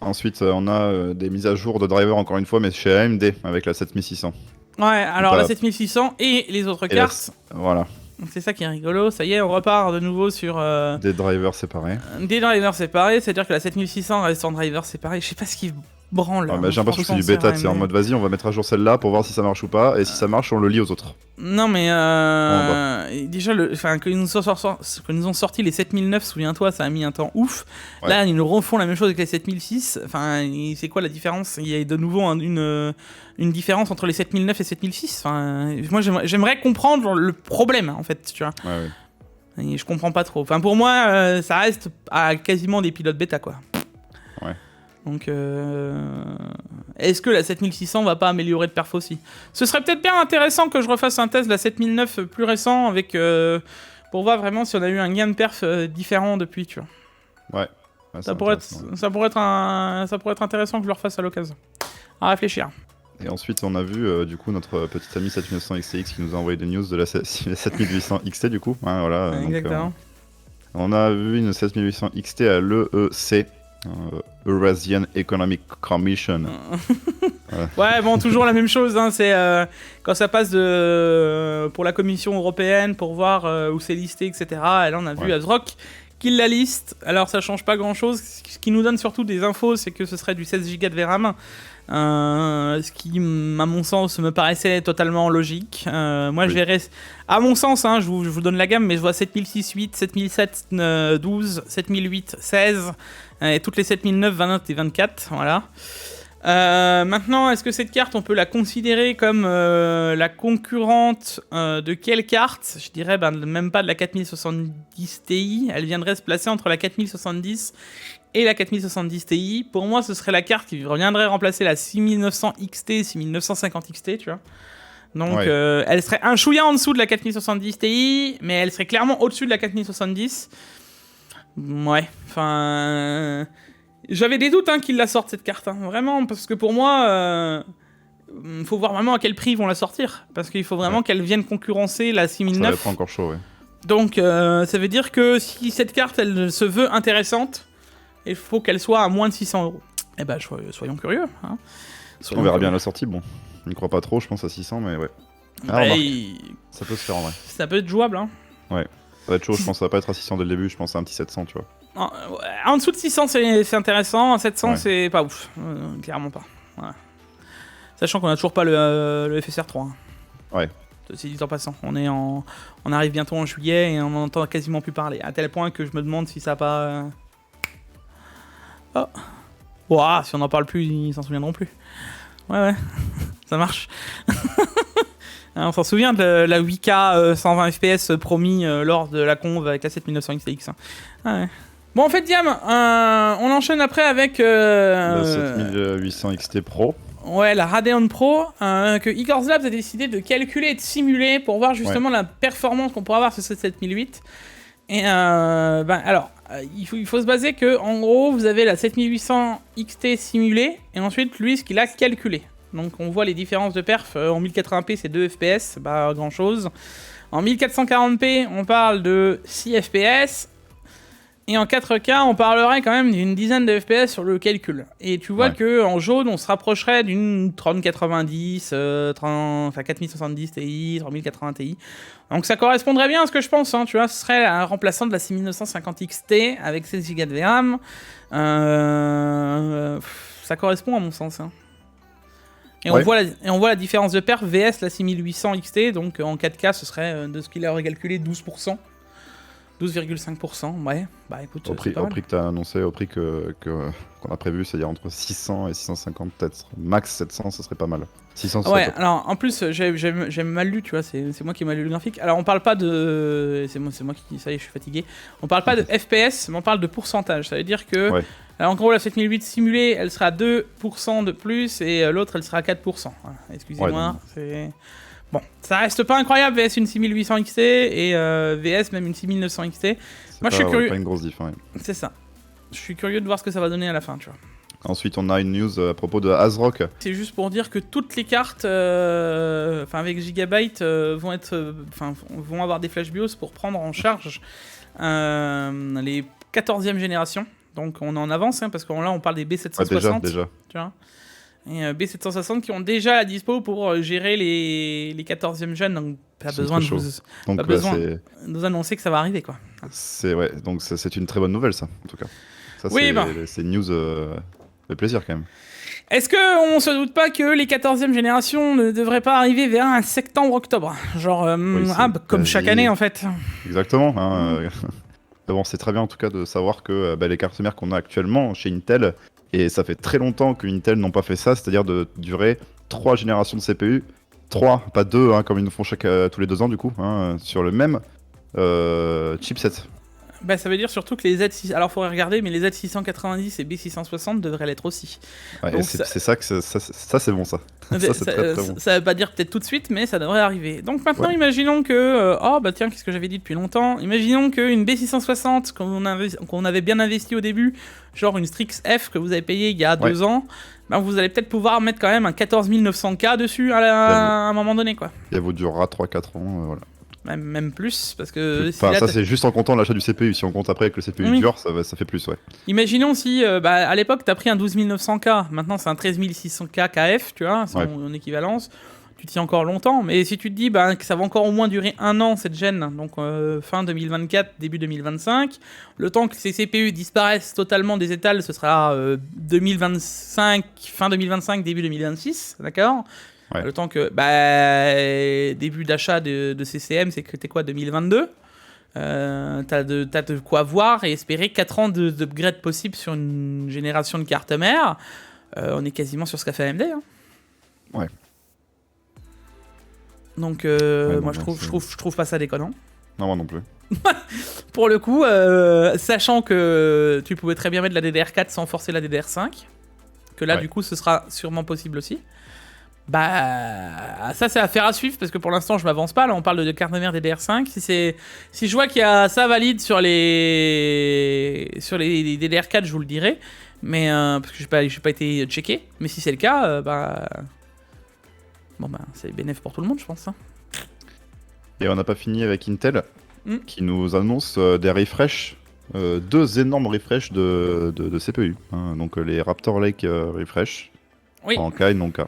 Ensuite, on a des mises à jour de drivers, encore une fois, mais chez AMD, avec la 7600. Ouais, alors la 7600 et les autres cartes. Voilà. C'est ça qui est rigolo. Ça y est, on repart de nouveau sur... des drivers séparés. Des drivers séparés, c'est-à-dire que la 7600 reste en drivers séparés. Je sais pas ce qui branle. J'ai l'impression que c'est du bêta, c'est en mode vas-y, on va mettre à jour celle-là pour voir si ça marche ou pas, et si ça marche, on le lit aux autres. Non mais déjà, que nous ont sorti les 7009, souviens-toi, ça a mis un temps ouf. Ouais. Là, ils nous refont la même chose avec les 7006. Enfin, c'est quoi la différence? Il y a de nouveau une différence entre les 7009 et 7006. Enfin, moi, j'aimerais comprendre le problème, en fait, tu vois. Ouais. Et je comprends pas trop. Enfin, pour moi, ça reste à quasiment des pilotes bêta, quoi. Ouais. Donc, est-ce que la 7600 va pas améliorer de perf aussi? Ce serait peut-être bien intéressant que je refasse un test de la 7009 plus récent avec pour voir vraiment si on a eu un gain de perf différent depuis, tu vois. Ouais. Ça pourrait être intéressant que je le refasse à l'occasion. À réfléchir. Et ensuite, on a vu du coup notre petit ami 7900 XTX qui nous a envoyé des news de la 7800 XT du coup. Hein, voilà. Exactement. Donc, on a vu une 7800 XT à l'EEC. Eurasian Economic Commission. Ouais, bon, toujours la même chose, hein, c'est quand ça passe pour la Commission européenne pour voir où c'est listé, etc. Et là, on a vu ASRock qui la liste. Alors, ça change pas grand-chose. Ce qui nous donne surtout des infos, c'est que ce serait du 16 Go de VRAM. Ce qui, à mon sens, me paraissait totalement logique. Moi, je verrais, à mon sens, hein, je vous donne la gamme, mais je vois 7006-8, 7007 12, 7008 16, et toutes les 7009, 20 et 24, voilà. Maintenant, est-ce que cette carte, on peut la considérer comme la concurrente de quelle carte? Je dirais même pas de la 4070 Ti, elle viendrait se placer entre la 4070 et la 4070 Ti. Pour moi, ce serait la carte qui reviendrait remplacer la 6900 XT, 6950 XT, tu vois. Donc, elle serait un chouïa en dessous de la 4070 Ti, mais elle serait clairement au-dessus de la 4070. Ouais, enfin... J'avais des doutes qu'ils la sortent, cette carte, hein, vraiment, parce que pour moi... faut voir vraiment à quel prix ils vont la sortir, parce qu'il faut vraiment qu'elle vienne concurrencer la 6009. Ça va être encore chaud, ouais. Donc, ça veut dire que si cette carte, elle se veut intéressante, il faut qu'elle soit à moins de 600 €. Eh ben, soyons curieux. Hein. On verra bien la sortie, bon. Je ne crois pas trop, je pense à 600, mais ouais. Ça peut se faire en vrai. Ça peut être jouable, hein. Ouais. Ça va être chaud, je pense que ça va pas être à 600 dès le début, je pense à un petit 700, tu vois. En dessous de 600, c'est intéressant, à 700, c'est pas ouf. Clairement pas. Ouais. Sachant qu'on a toujours pas le FSR 3. Hein. Ouais. C'est dit en passant. On arrive bientôt en juillet et on n'en entend quasiment plus parler. À tel point que je me demande si ça a pas... Oh. Ouah, si on n'en parle plus, ils s'en souviendront plus. Ouais. Ça marche. On s'en souvient de la 8K 120 FPS promis lors de la conv avec la 7900 XTX. Hein. Ouais. Bon, en fait, Diam, on enchaîne après avec... la 7800 XT Pro. Ouais, la Radeon Pro, que Igor Labs a décidé de calculer et de simuler pour voir justement la performance qu'on pourra avoir sur cette 7008. Et alors, il faut se baser que, en gros, vous avez la 7800 XT simulée, et ensuite, lui, ce qu'il a calculé. Donc, on voit les différences de perf. En 1080p, c'est 2 FPS, pas grand-chose. En 1440p, on parle de 6 FPS. Et en 4K, on parlerait quand même d'une dizaine de FPS sur le calcul. Et tu vois que en jaune, on se rapprocherait d'une 3090, 4070 Ti, 3080 Ti. Donc ça correspondrait bien à ce que je pense, hein, tu vois, ce serait un remplaçant de la 6950 XT avec 16 Go de RAM. Ça correspond à mon sens. Hein. Et, on voit la différence de perf VS la 6800 XT, donc en 4K, ce serait de ce qu'il aurait calculé 12%. 12,5%, ouais. Bah écoute, au prix que tu as annoncé, au prix qu'on a prévu, c'est-à-dire entre 600 et 650, peut-être max 700, ce serait pas mal. 600, ouais, alors en plus, j'ai mal lu, tu vois, c'est moi qui ai mal lu le graphique. Alors on parle pas de. C'est moi qui. Ça y est, je suis fatigué. On parle pas de FPS, mais on parle de pourcentage. Ça veut dire que. Ouais. Alors, en gros, la 7008 simulée, elle sera à 2% de plus et l'autre, elle sera à 4%. Voilà. Excusez-moi, c'est. Bon, ça reste pas incroyable VS une 6800 XT et VS même une 6900 XT. Moi je suis curieux. Pas une grosse diff, ouais. C'est ça. Je suis curieux de voir ce que ça va donner à la fin, tu vois. Ensuite, on a une news à propos de ASRock. C'est juste pour dire que toutes les cartes avec Gigabyte vont avoir des flash BIOS pour prendre en charge les 14e génération. Donc on en avance hein, parce que là on parle des B760. Déjà. Tu vois. Et B760 qui ont déjà la dispo pour gérer les 14e jeunes, donc pas besoin de nous annoncer que ça va arriver, quoi. Donc c'est une très bonne nouvelle, ça, en tout cas. Ça, oui, c'est une news fait plaisir, quand même. Est-ce qu'on se doute pas que les 14e générations ne devraient pas arriver vers un septembre-octobre? Genre, comme chaque année, en fait. Exactement. Hein, bon, c'est très bien, en tout cas, de savoir que les cartes mères qu'on a actuellement chez Intel... Et ça fait très longtemps que Intel n'ont pas fait ça, c'est-à-dire de durer 3 générations de CPU. 3, pas 2, hein, comme ils nous font tous les 2 ans du coup, hein, sur le même chipset. Bah ça veut dire surtout que les Z6... Alors faudrait regarder, mais les Z690 et B660 devraient l'être aussi. Ouais, donc c'est ça que ça c'est bon ça. Ça c'est très bon. Ça veut pas dire peut-être tout de suite, mais ça devrait arriver. Donc maintenant imaginons que... qu'est-ce que j'avais dit depuis longtemps. Imaginons qu'une B660 qu'on avait bien investi au début, genre une Strix F que vous avez payé il y a 2 ans, bah vous allez peut-être pouvoir mettre quand même un 14900K dessus à un moment donné, quoi. Et elle vous durera 3-4 ans, voilà. Même plus, parce que... Enfin, ça c'est juste en comptant l'achat du CPU, si on compte après que le CPU dure, ça fait plus, ouais. Imaginons si, à l'époque, t'as pris un 12900K, maintenant c'est un 13600K KF, tu vois, c'est en équivalence, tu tiens encore longtemps, mais si tu te dis que ça va encore au moins durer 1 an, cette gêne, donc fin 2024, début 2025, le temps que ces CPU disparaissent totalement des étals, ce sera 2025, fin 2025, début 2026, d'accord ? Ouais. Le temps que début d'achat de CCM, c'est que t'es quoi, 2022 t'as de quoi voir et espérer 4 ans d'upgrade possible sur une génération de cartes mères. On est quasiment sur ce qu'a fait AMD. Hein. Ouais. Donc moi je trouve pas ça déconnant. Non, moi non plus. Pour le coup, sachant que tu pouvais très bien mettre la DDR4 sans forcer la DDR5, que là du coup ce sera sûrement possible aussi. Ça c'est affaire à suivre parce que pour l'instant je m'avance pas. Là on parle de carte mère DDR5. Si je vois qu'il y a ça valide sur les DDR4, je vous le dirai. Mais parce que j'ai pas été checké. Mais si c'est le cas, c'est bénéf pour tout le monde, je pense. Hein. Et on n'a pas fini avec Intel qui nous annonce des refresh. 2 énormes refresh de CPU. Hein, donc les Raptor Lake refresh en K et non K.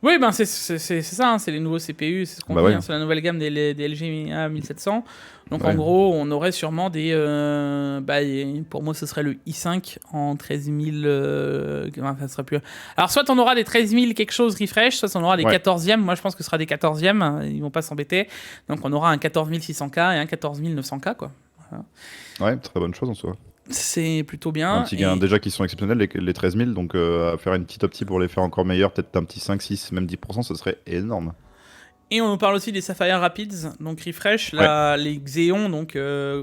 Oui, c'est ça, hein, c'est les nouveaux CPU, c'est ce qu'on dit, hein, c'est la nouvelle gamme des LG A1700. Donc en gros, on aurait sûrement des... pour moi, ce serait le i5 en 13000... ça serait plus... Alors soit on aura des 13000 quelque chose refresh, soit on aura des 14e. Moi, je pense que ce sera des 14e, hein, ils vont pas s'embêter. Donc on aura un 14600K et un 14900K, quoi. Voilà. Ouais, très bonne chose en soi. C'est plutôt bien. Un petit gain déjà qui sont exceptionnels, les 13000, donc à faire une petite optie pour les faire encore meilleurs, peut-être un petit 5, 6, même 10%, ce serait énorme. Et on nous parle aussi des Sapphire Rapids, donc refresh, les Xeon, donc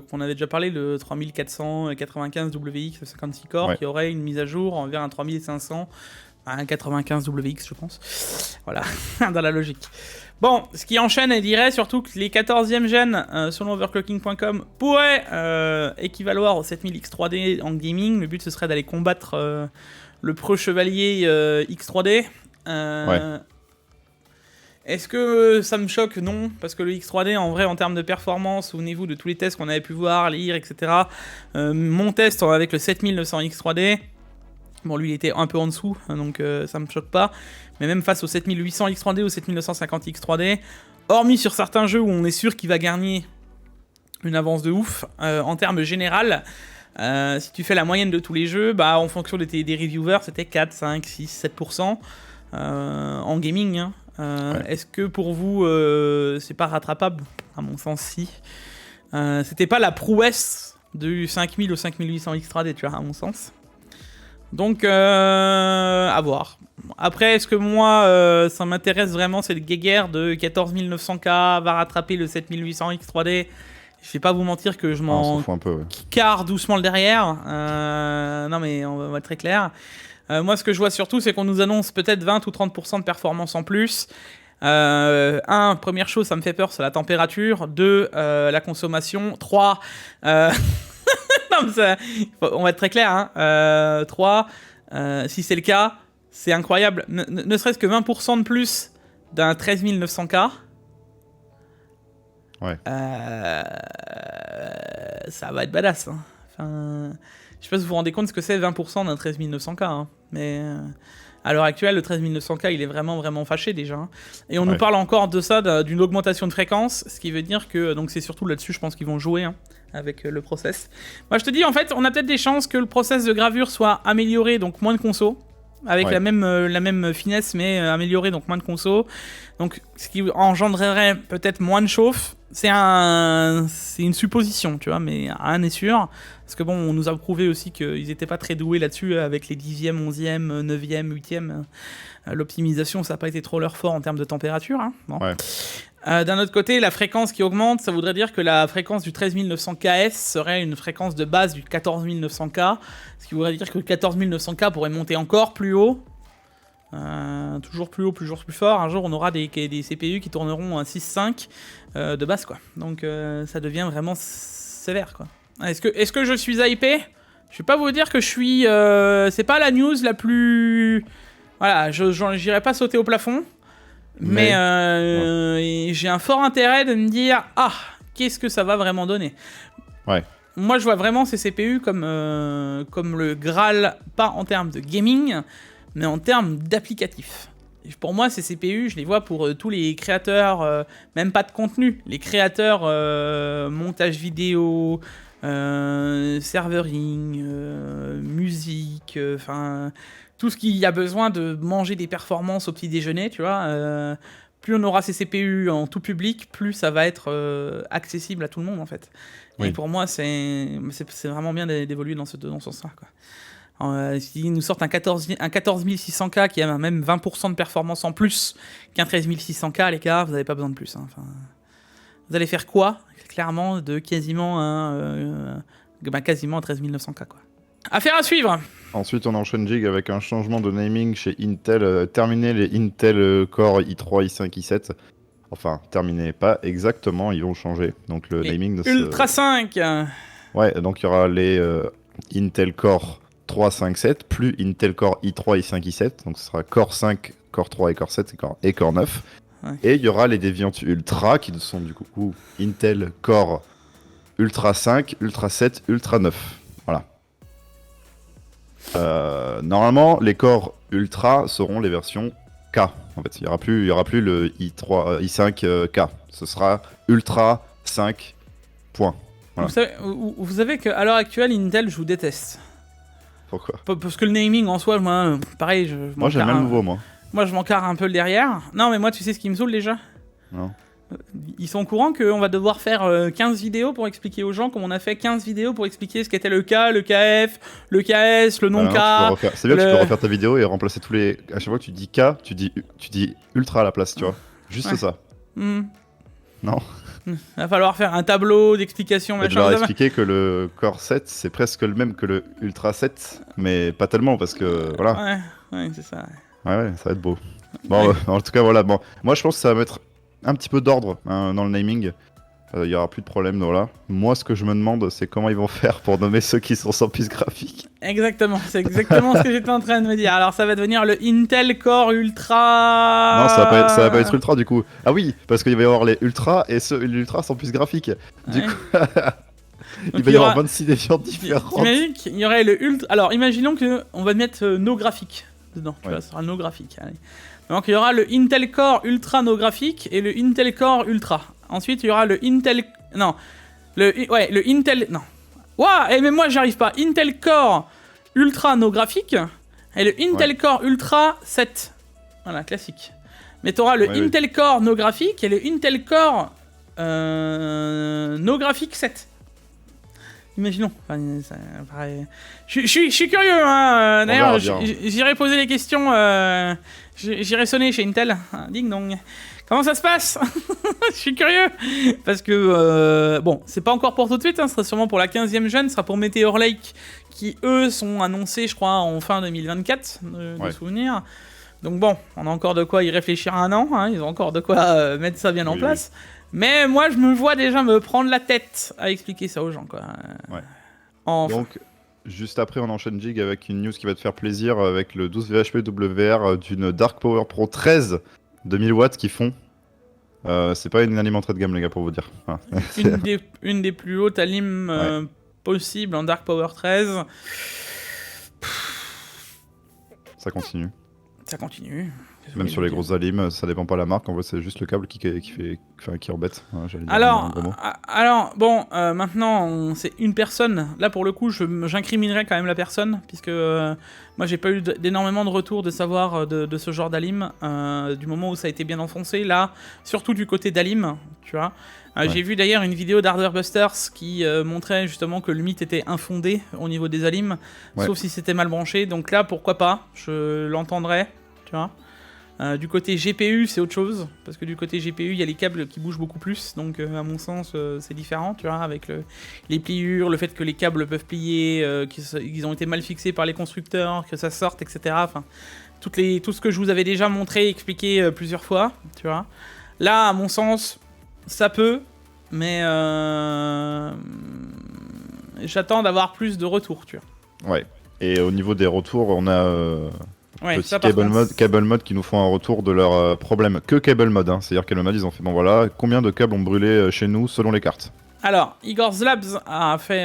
qu'on avait déjà parlé, le 3495 WX 56 corps, qui aurait une mise à jour vers un 3500, un 95 WX, je pense. Voilà, dans la logique. Bon, ce qui enchaîne et dirait surtout que les 14e gènes, selon overclocking.com, pourraient équivaloir au 7000 X3D en gaming. Le but, ce serait d'aller combattre le Pro Chevalier X3D. Est-ce que ça me choque? Non, parce que le X3D, en vrai, en termes de performance, souvenez-vous de tous les tests qu'on avait pu voir, lire, etc. Mon test avec le 7900 X3D, bon, lui, il était un peu en dessous, donc ça me choque pas. Mais même face au 7800 X3D ou 7950 X3D, hormis sur certains jeux où on est sûr qu'il va gagner une avance de ouf, en termes général, si tu fais la moyenne de tous les jeux, bah, en fonction des reviewers, c'était 4, 5, 6, 7% en gaming, hein. Ouais. Est-ce que pour vous, c'est pas rattrapable? À mon sens, si. C'était pas la prouesse du 5000 ou 5800 X3D, tu vois, à mon sens. Donc, à voir. Après, est-ce que moi, ça m'intéresse vraiment, c'est le guéguerre de 14900K, va rattraper le 7800 X3D. Je vais pas vous mentir que je On m'en s'en fout un peu, ouais. carre doucement le derrière. Non, mais on va être très clair. Moi, ce que je vois surtout, c'est qu'on nous annonce peut-être 20 ou 30% de performance en plus. Première chose, ça me fait peur, c'est la température. 2, la consommation. 3, non, mais on va être très clair. Hein. 3, si c'est le cas, c'est incroyable. Ne serait-ce que 20% de plus d'un 13900K. Ouais. Ça va être badass. Hein. Enfin, je sais pas si vous vous rendez compte ce que c'est 20% d'un 13900K. Hein. Mais à l'heure actuelle, le 13900K, il est vraiment fâché déjà. Hein. Et on nous parle encore de ça, d'une augmentation de fréquence, ce qui veut dire que, donc c'est surtout là-dessus, je pense qu'ils vont jouer hein, avec le process. Moi, je te dis, en fait, on a peut-être des chances que le process de gravure soit amélioré, donc moins de conso. Avec la même finesse, mais améliorée, donc moins de conso. Donc, ce qui engendrerait peut-être moins de chauffe. C'est une supposition, tu vois, mais rien n'est sûr. Parce que bon, on nous a prouvé aussi qu'ils n'étaient pas très doués là-dessus, avec les 10e, 11e, 9e, 8e. L'optimisation, ça n'a pas été trop leur fort en termes de température. Hein, bon. Ouais. D'un autre côté, la fréquence qui augmente, ça voudrait dire que la fréquence du 13900KS serait une fréquence de base du 14900K, ce qui voudrait dire que le 14900K pourrait monter encore plus haut, toujours plus haut, toujours plus fort. Un jour, on aura des CPU qui tourneront à 6.5 de base, quoi. Donc, ça devient vraiment sévère, quoi. Est-ce que je suis hypé? Je vais pas vous dire que je suis... c'est pas la news la plus... Voilà, j'irai pas sauter au plafond. Mais j'ai un fort intérêt de me dire qu'est-ce que ça va vraiment donner. Ouais. Moi, je vois vraiment ces CPU comme le Graal, pas en termes de gaming, mais en termes d'applicatif. Pour moi, ces CPU, je les vois pour tous les créateurs, même pas de contenu, les créateurs montage vidéo, servering, musique, enfin... tout ce qui a besoin de manger des performances au petit déjeuner, tu vois. Plus on aura ces CPU en tout public, plus ça va être accessible à tout le monde, en fait. Oui. Et pour moi, c'est vraiment bien d'évoluer dans ce sens-là, quoi. S'ils nous sortent un 14600K qui a même 20% de performance en plus qu'un 13600K, les gars, vous n'avez pas besoin de plus. Hein. Enfin, vous allez faire quoi, clairement, de quasiment un 13900K, quoi. Affaire à suivre. Ensuite, on enchaîne Jig avec un changement de naming chez Intel. Terminé les Intel Core i3, i5, i7. Enfin, terminé, pas exactement, ils vont changer. Donc le naming de Ultra 5. Ouais, donc il y aura les Intel Core 3, 5, 7, plus Intel Core i3, i5, i7. Donc ce sera Core 5, Core 3 et Core 7 et Core 9. Ouais. Et il y aura les Deviant Ultra qui sont du coup Intel Core Ultra 5, Ultra 7, Ultra 9. Voilà. Normalement, les Core Ultra seront les versions K. En fait, il y aura plus le i3, i5 K. Ce sera Ultra 5. Point. Voilà. Vous savez qu'à l'heure actuelle, Intel, je vous déteste. Pourquoi? Parce que le naming en soi, moi, pareil, moi j'aime bien le nouveau, moi. Moi, je m'en carre un peu le derrière. Non, mais moi, tu sais ce qui me saoule déjà? Non. Ils sont au courant qu'on va devoir faire 15 vidéos pour expliquer aux gens, comme on a fait 15 vidéos pour expliquer ce qu'était le K, le KF, le KS, le non-K. C'est bien que tu peux refaire ta vidéo et remplacer tous les... À chaque fois que tu dis K, tu dis Ultra à la place, tu vois. Juste ça. Non. Va falloir faire un tableau d'explication, machin. Je vais leur expliquer que le Core 7, c'est presque le même que le Ultra 7, mais pas tellement, parce que... Voilà. Ouais, c'est ça. Ouais, ça va être beau. Bon, en tout cas, voilà. Bon, moi, je pense que ça va mettre un petit peu d'ordre dans le naming. Il y aura plus de problème, voilà. Moi, ce que je me demande, c'est comment ils vont faire pour nommer ceux qui sont sans puce graphique. Exactement, c'est exactement ce que j'étais en train de me dire. Alors ça va devenir le Intel Core Ultra... Non, ça va pas être Ultra, du coup. Ah oui, parce qu'il va y avoir les Ultra et l'Ultra sans puce graphique. Du coup, il va y avoir 26 déviantes différentes. T'imagines qu'il y aurait le Ultra... Alors, imaginons qu'on va mettre no graphique dedans, tu Ouais. vois, ce sera no graphique. Allez. Donc il y aura le Intel Core Ultra no graphique et le Intel Core Ultra. Ensuite, il y aura le Intel... Non. Le Intel... Non. Ouah, mais moi, j'arrive pas. Intel Core Ultra no graphique et le Intel Core Ultra 7. Voilà, classique. Mais t'auras le Intel Core no graphique et le Intel Core no graphique 7. Imaginons. Enfin, ça paraît... Je suis curieux, hein. D'ailleurs, j'irai poser les questions. J'irai sonner chez Intel. Ding dong. Comment ça se passe? Je suis curieux. Parce que, bon, c'est pas encore pour tout de suite. Hein, ce sera sûrement pour la 15e jeune. Ce sera pour Meteor Lake, qui, eux, sont annoncés, je crois, en fin 2024, de souvenir. Donc bon, on a encore de quoi y réfléchir un an. Hein, ils ont encore de quoi mettre ça bien en place. Mais moi, je me vois déjà me prendre la tête à expliquer ça aux gens, quoi. Ouais. Enfin. Donc, juste après, on enchaîne Jig avec une news qui va te faire plaisir, avec le 12 VHP WR d'une Dark Power Pro 13 de 1000 watts qui font. C'est pas une alim entrée de gamme, les gars, pour vous dire. Ah. une des plus hautes alimes possibles en Dark Power 13. Ça continue. Ça continue. Même sur les grosses alimes, ça dépend pas de la marque, en fait c'est juste le câble qui embête. Ouais, alors, bon, maintenant c'est une personne. Là pour le coup, j'incriminerai quand même la personne, puisque moi j'ai pas eu d'énormément de retours de savoir de ce genre d'alim, du moment où ça a été bien enfoncé. Là, surtout du côté d'alim, tu vois. J'ai vu d'ailleurs une vidéo d'Arderbusters qui montrait justement que le mythe était infondé au niveau des alimes, sauf si c'était mal branché. Donc là, pourquoi pas, je l'entendrai, tu vois. Du côté GPU, c'est autre chose, parce que du côté GPU, il y a les câbles qui bougent beaucoup plus, donc à mon sens, c'est différent, tu vois, avec les pliures, le fait que les câbles peuvent plier, qu'ils ont été mal fixés par les constructeurs, que ça sorte, etc. Enfin, tout ce que je vous avais déjà montré, expliqué plusieurs fois, tu vois. Là, à mon sens, ça peut, mais j'attends d'avoir plus de retours, tu vois. Ouais, et au niveau des retours, on a... petit Cable Mode qui nous font un retour de leurs problèmes. Que Cable Mode, hein. C'est-à-dire Cable Mode, ils ont fait, bon voilà, combien de câbles ont brûlé chez nous selon les cartes. Alors, Igor's Labs a fait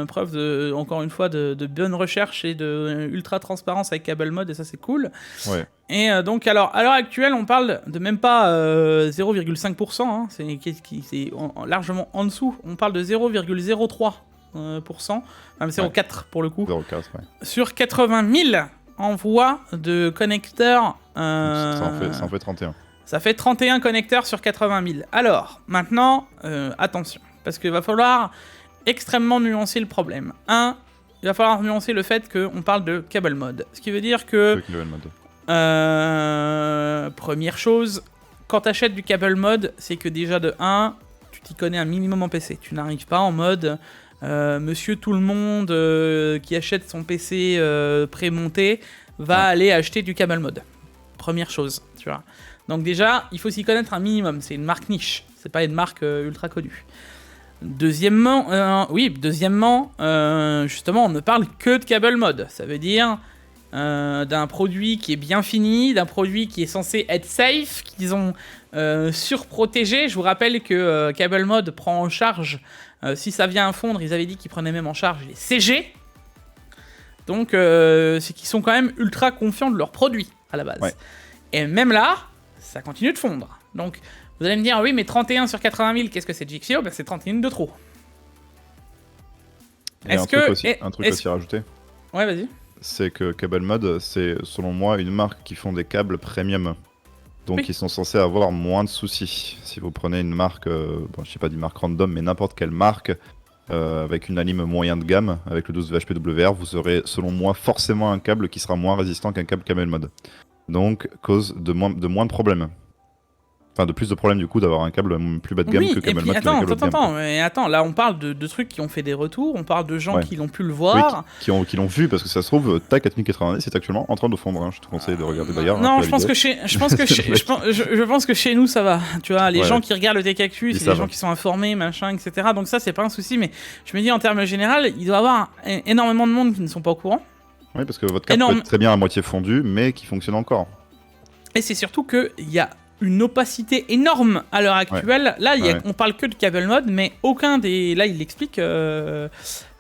preuve, encore une fois, de bonne recherche et de ultra transparence avec Cable Mode, et ça c'est cool. Ouais. Et donc, alors, à l'heure actuelle, on parle de même pas 0,5%, hein, c'est largement en dessous. On parle de 0,03%, même 0,4 pour le coup. 0,4, ouais. Sur 80 000 envois de connecteurs. Ça en fait 31. Ça fait 31 connecteurs sur 80 000. Alors, maintenant, attention, parce qu'il va falloir extrêmement nuancer le problème. Il va falloir nuancer le fait qu'on parle de Cable Mode. Ce qui veut dire que... première chose, quand tu achètes du Cable Mode, c'est que déjà de 1, tu t'y connais un minimum en PC. Tu n'arrives pas en mode... monsieur tout le monde qui achète son PC pré-monté va aller acheter du Cable Mode. Première chose, tu vois. Donc déjà, il faut s'y connaître un minimum. C'est une marque niche, c'est pas une marque ultra connue. Deuxièmement, justement, on ne parle que de Cable Mode. Ça veut dire d'un produit qui est bien fini, d'un produit qui est censé être safe, qu'ils ont surprotégé. Je vous rappelle que Cable Mode prend en charge, si ça vient à fondre, ils avaient dit qu'ils prenaient même en charge les CG. Donc c'est qu'ils sont quand même ultra confiants de leurs produits à la base. Ouais. Et même là, ça continue de fondre. Donc vous allez me dire, oui mais 31 sur 80 000, qu'est-ce que c'est Jixio? Ben, c'est 31 de trop. Et un truc aussi à rajouter. Ouais, vas-y. C'est que Cable Mode, c'est selon moi une marque qui font des câbles premium. Donc ils sont censés avoir moins de soucis. Si vous prenez une marque, je sais pas, une marque random, mais n'importe quelle marque, avec une anime moyen de gamme, avec le 12 VHP WR, vous aurez selon moi forcément un câble qui sera moins résistant qu'un câble Cable Mode. Donc cause de moins de problèmes. Enfin, de plus de problèmes du coup d'avoir un câble plus bas de gamme que et Camelmat puis qui a un câble haut de gamme, quoi. mais attends, là on parle de trucs qui ont fait des retours, on parle de gens Ouais. qui l'ont pu le Oui, voir. qui l'ont vu parce que ça se trouve, ta 4090 est actuellement en train de fondre. Hein. Je te conseille de regarder d'ailleurs. Non, un peu je la pense vidéo. que je pense que chez nous ça va. Tu vois, les Ouais, gens ouais. qui regardent le Tech-Actu, Ils c'est des savent. gens qui sont informés, machin, etc. Donc ça c'est pas un souci, mais je me dis en termes général, il doit y avoir énormément de monde qui ne sont pas au courant. Oui, parce que votre câble Énorme. peut être très bien à moitié fondu, mais qui fonctionne encore. Et c'est surtout qu'il y a une opacité énorme à l'heure actuelle. Là, Ouais. on parle que de cable mode, mais aucun des... Là, il l'explique,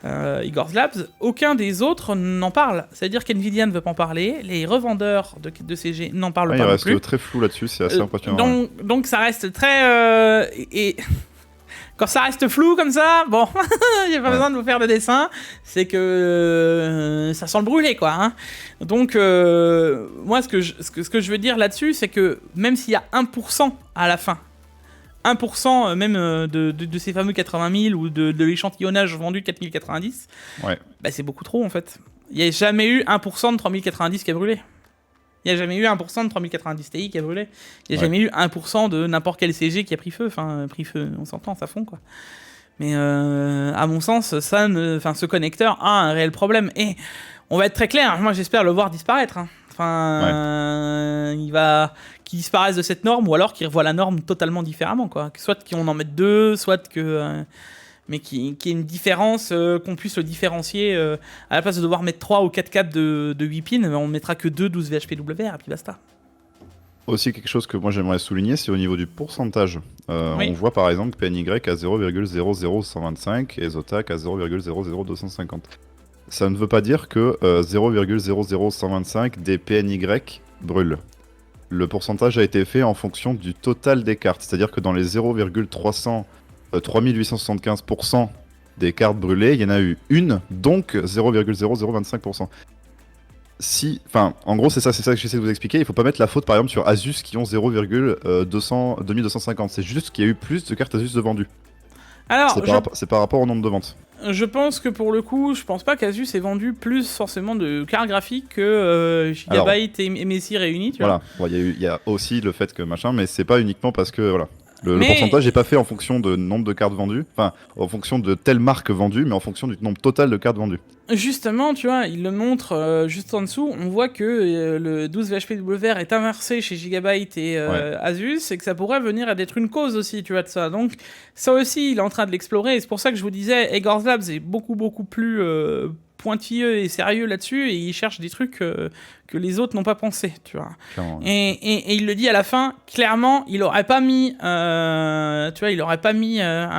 Igor's Labs, aucun des autres n'en parle. C'est-à-dire qu'NVIDIA ne veut pas en parler, les revendeurs de CG n'en parlent Ouais, pas il non reste plus. très flou là-dessus, c'est assez impressionnant. Donc ça reste très... et quand ça reste flou comme ça, bon, il n'y a pas besoin de vous faire de dessin, c'est que ça sent le brûler, quoi. Hein. Donc, moi, ce que je veux dire là-dessus, c'est que même s'il y a 1% à la fin, 1% même de ces fameux 80 000 ou de l'échantillonnage vendu de 4090, Ouais. bah, c'est beaucoup trop, en fait. Il n'y a jamais eu 1% de 3090 qui a brûlé. Il n'y a jamais eu 1% de 3090 Ti qui a brûlé. Il n'y a jamais eu 1% de n'importe quel CG qui a pris feu. Enfin, pris feu, on s'entend, ça fond, quoi. Mais à mon sens, ce connecteur a un réel problème. Et on va être très clair, moi j'espère le voir disparaître. Hein. Enfin, il va qu'il disparaisse de cette norme, ou alors qu'il revoie la norme totalement différemment, quoi. Soit qu'on en mette deux, soit que... mais qu'il y ait une différence, qu'on puisse le différencier. À la place de devoir mettre 3 ou 4 câbles de 8 pins, on mettra que 2 12 VHPWR et puis basta. Aussi, quelque chose que moi j'aimerais souligner, c'est au niveau du pourcentage. Oui. On voit par exemple PNY à 0,00125 et Zotac à 0,00250. Ça ne veut pas dire que 0,00125 des PNY brûlent. Le pourcentage a été fait en fonction du total des cartes, c'est-à-dire que dans les 3875% des cartes brûlées, il y en a eu une, donc 0,0025%. En gros, c'est ça que j'essaie de vous expliquer. Il faut pas mettre la faute, par exemple, sur Asus qui ont 0,2250. C'est juste qu'il y a eu plus de cartes Asus de vendues. Alors, C'est par rapport au nombre de ventes. je pense que pour le coup, je pense pas qu'Asus ait vendu plus forcément de cartes graphiques que Gigabyte et Messi réunis, tu vois. Voilà, bon, il y a aussi le fait que machin, mais c'est pas uniquement parce que voilà. Le Mais- pourcentage n'est pas fait en fonction de nombre de cartes vendues, enfin en fonction de telle marque vendue, mais en fonction du nombre total de cartes vendues. Justement, tu vois, il le montre juste en dessous. On voit que le 12 VHPWR est inversé chez Gigabyte et Asus, et que ça pourrait venir à être une cause aussi, tu vois, de ça. Donc, ça aussi, il est en train de l'explorer. Et c'est pour ça que je vous disais, Egor's Labs est beaucoup plus pointilleux et sérieux là-dessus, et il cherche des trucs que les autres n'ont pas pensé, tu vois. Clairement. Et il le dit à la fin, clairement, il aurait pas mis, un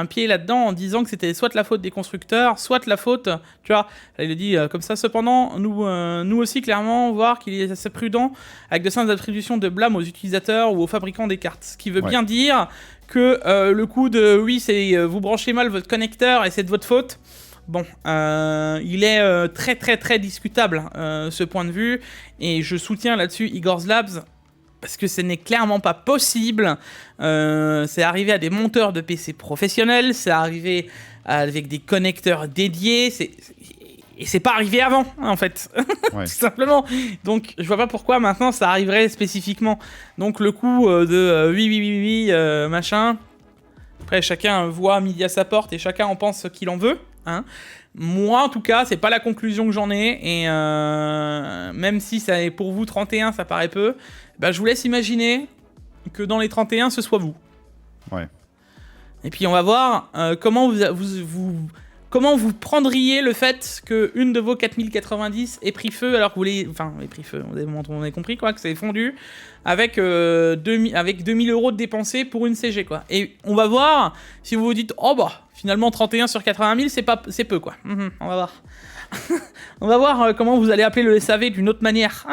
pied là-dedans en disant que c'était soit de la faute des constructeurs, soit de la faute, tu vois. Là, il le dit comme ça. Cependant, nous aussi, clairement, voir qu'il est assez prudent avec de simples attributions de blâme aux utilisateurs ou aux fabricants des cartes. Ce qui veut bien dire que le coup de oui, c'est vous branchez mal votre connecteur et c'est de votre faute. Bon, il est très discutable, ce point de vue, et je soutiens là-dessus Igor's Labs, parce que ce n'est clairement pas possible. C'est arrivé à des monteurs de PC professionnels, c'est arrivé avec des connecteurs dédiés, et c'est pas arrivé avant, en fait, Ouais. tout simplement. Donc, je vois pas pourquoi maintenant ça arriverait spécifiquement. Donc, le coup de oui, machin... Après, chacun voit midi à sa porte et chacun en pense ce qu'il en veut. Hein. Moi, en tout cas, c'est pas la conclusion que j'en ai. Et même si ça est pour vous 31, ça paraît peu, bah, je vous laisse imaginer que dans les 31, ce soit vous. Ouais. Et puis, on va voir comment vous prendriez le fait qu'une de vos 4090 ait pris feu alors que vous l'ayez... Enfin, ait pris feu, on a compris quoi, que c'est fondu avec 2000 € de dépensés pour une CG quoi. Et on va voir si vous vous dites, oh bah, finalement 31 sur 80 000, c'est peu quoi. On va voir. On va voir comment vous allez appeler le SAV d'une autre manière.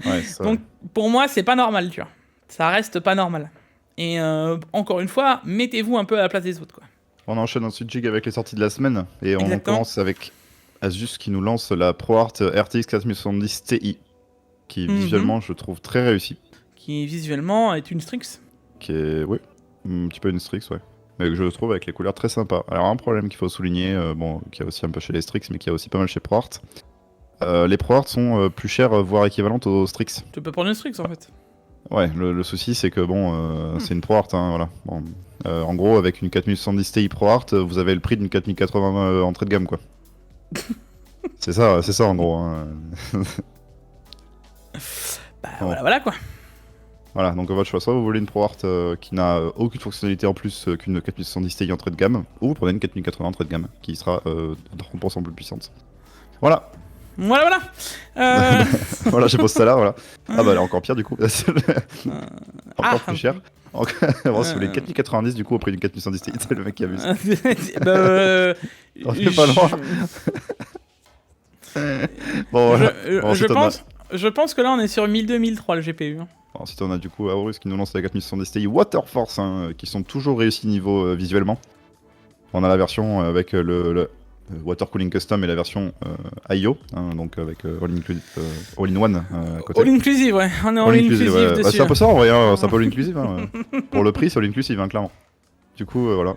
Ouais, ça... Donc, pour moi, c'est pas normal, tu vois. Ça reste pas normal. Et encore une fois, mettez-vous un peu à la place des autres quoi. On enchaîne ensuite Jig avec les sorties de la semaine et on Exactement. commence avec Asus qui nous lance la ProArt RTX 4070 Ti qui visuellement je trouve très réussi. Qui visuellement est une Strix. Qui est, oui, un petit peu une Strix, ouais. Mais que je trouve avec les couleurs très sympa. Alors un problème qu'il faut souligner, qu'il y a aussi un peu chez les Strix mais qu'il y a aussi pas mal chez ProArt. Les ProArt sont plus chères, voire équivalentes aux Strix. Tu peux prendre une Strix en fait. Ouais, le souci c'est que bon, c'est une Pro Art, hein, voilà. Bon, en gros, avec une 4070 Ti Pro Art, vous avez le prix d'une 4080 entrée de gamme, quoi. C'est ça en gros. Hein. Bah voilà quoi. Voilà, donc votre choix, soit vous voulez une Pro Art qui n'a aucune fonctionnalité en plus qu'une 4070 Ti entrée de gamme, ou vous prenez une 4080 entrée de gamme, qui sera 30% plus puissante. Voilà. Voilà. Voilà, j'ai posé ça là, voilà. Ah bah elle est encore pire du coup. Encore plus cher. Bon, si vous voulez 4090 du coup au prix d'une 4070 Ti, c'est le mec qui abuse. On est pas loin. Bon voilà. Je pense que là on est sur 1002-1003 le GPU. Ensuite on a du coup Aorus qui nous lance la 4070 Ti Waterforce, qui sont toujours réussis niveau visuellement. On a la version avec le Water Cooling Custom et la version IO, donc avec All-in-One à côté. All-inclusive, ouais. On est all-inclusive ouais. dessus. Bah, c'est un peu ça en vrai, c'est un peu all-inclusive. Pour le prix, c'est all-inclusive, clairement. Du coup, voilà.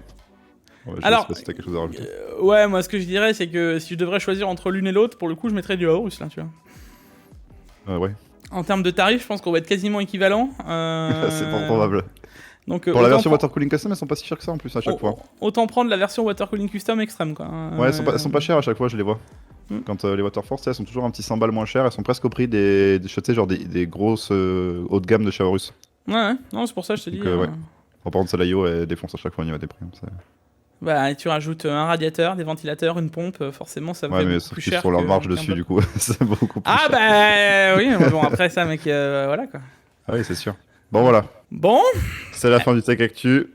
Ouais, alors, sais pas si t'as quelque chose à rajouter. Ouais, moi ce que je dirais, c'est que si je devrais choisir entre l'une et l'autre, pour le coup, je mettrais du Aorus là, tu vois. Ouais. En termes de tarifs, je pense qu'on va être quasiment équivalent. C'est pas probable. Donc, pour la version Water Cooling Custom, elles sont pas si chères que ça en plus à chaque fois. Autant prendre la version Water Cooling Custom extrême quoi. Ouais, elles sont pas chères à chaque fois, je les vois. Quand les Waterforce, elles sont toujours un petit 100 balles moins chères, elles sont presque au prix des grosses haut de gamme de chez Aorus. Ouais, non, c'est pour ça que je te dis. Ouais. Par contre, celle IO, elle défonce à chaque fois au niveau des prix. Bah, tu rajoutes un radiateur, des ventilateurs, une pompe, forcément ça va être plus cher. Sur leur marge dessus, du coup, c'est beaucoup plus cher. Bah oui, bon, après ça, mec, voilà quoi. Ah oui, c'est sûr. Bon, voilà. Bon. C'est la fin du Tech Actu.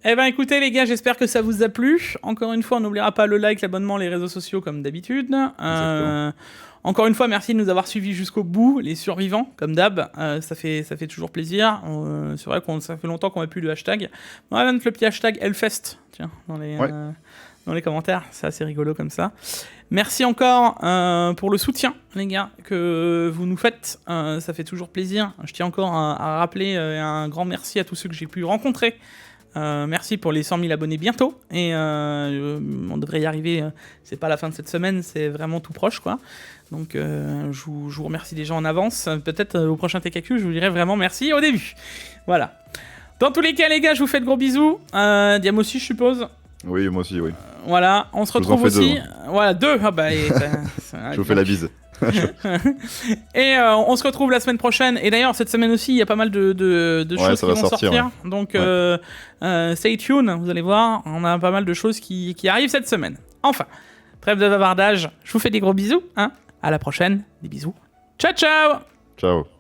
Eh ben écoutez les gars, j'espère que ça vous a plu. Encore une fois, on n'oubliera pas le like, l'abonnement, les réseaux sociaux comme d'habitude. Encore une fois, merci de nous avoir suivis jusqu'au bout, les survivants, comme d'hab. Ça fait toujours plaisir. C'est vrai que ça fait longtemps qu'on n'a plus de hashtag. On va mettre le petit hashtag Hellfest, tiens, dans les commentaires. C'est assez rigolo comme ça. Merci encore pour le soutien, les gars, que vous nous faites. Ça fait toujours plaisir. Je tiens encore à rappeler un grand merci à tous ceux que j'ai pu rencontrer. Merci pour les 100 000 abonnés bientôt. Et on devrait y arriver. C'est pas la fin de cette semaine, c'est vraiment tout proche, quoi. Donc je vous remercie déjà en avance. Peut-être au prochain Tech Actu, je vous dirai vraiment merci au début. Voilà. Dans tous les cas, les gars, je vous fais de gros bisous. Diam aussi, je suppose. Oui, moi aussi, oui. Voilà, on se retrouve aussi. Voilà, 2. Ah bah, je vous fais la bise. Et on se retrouve la semaine prochaine. Et d'ailleurs, cette semaine aussi, il y a pas mal de choses qui vont sortir. Ouais. Donc, stay tuned, vous allez voir. On a pas mal de choses qui arrivent cette semaine. Enfin, trêve de bavardage. Je vous fais des gros bisous. À la prochaine. Des bisous. Ciao, ciao. Ciao.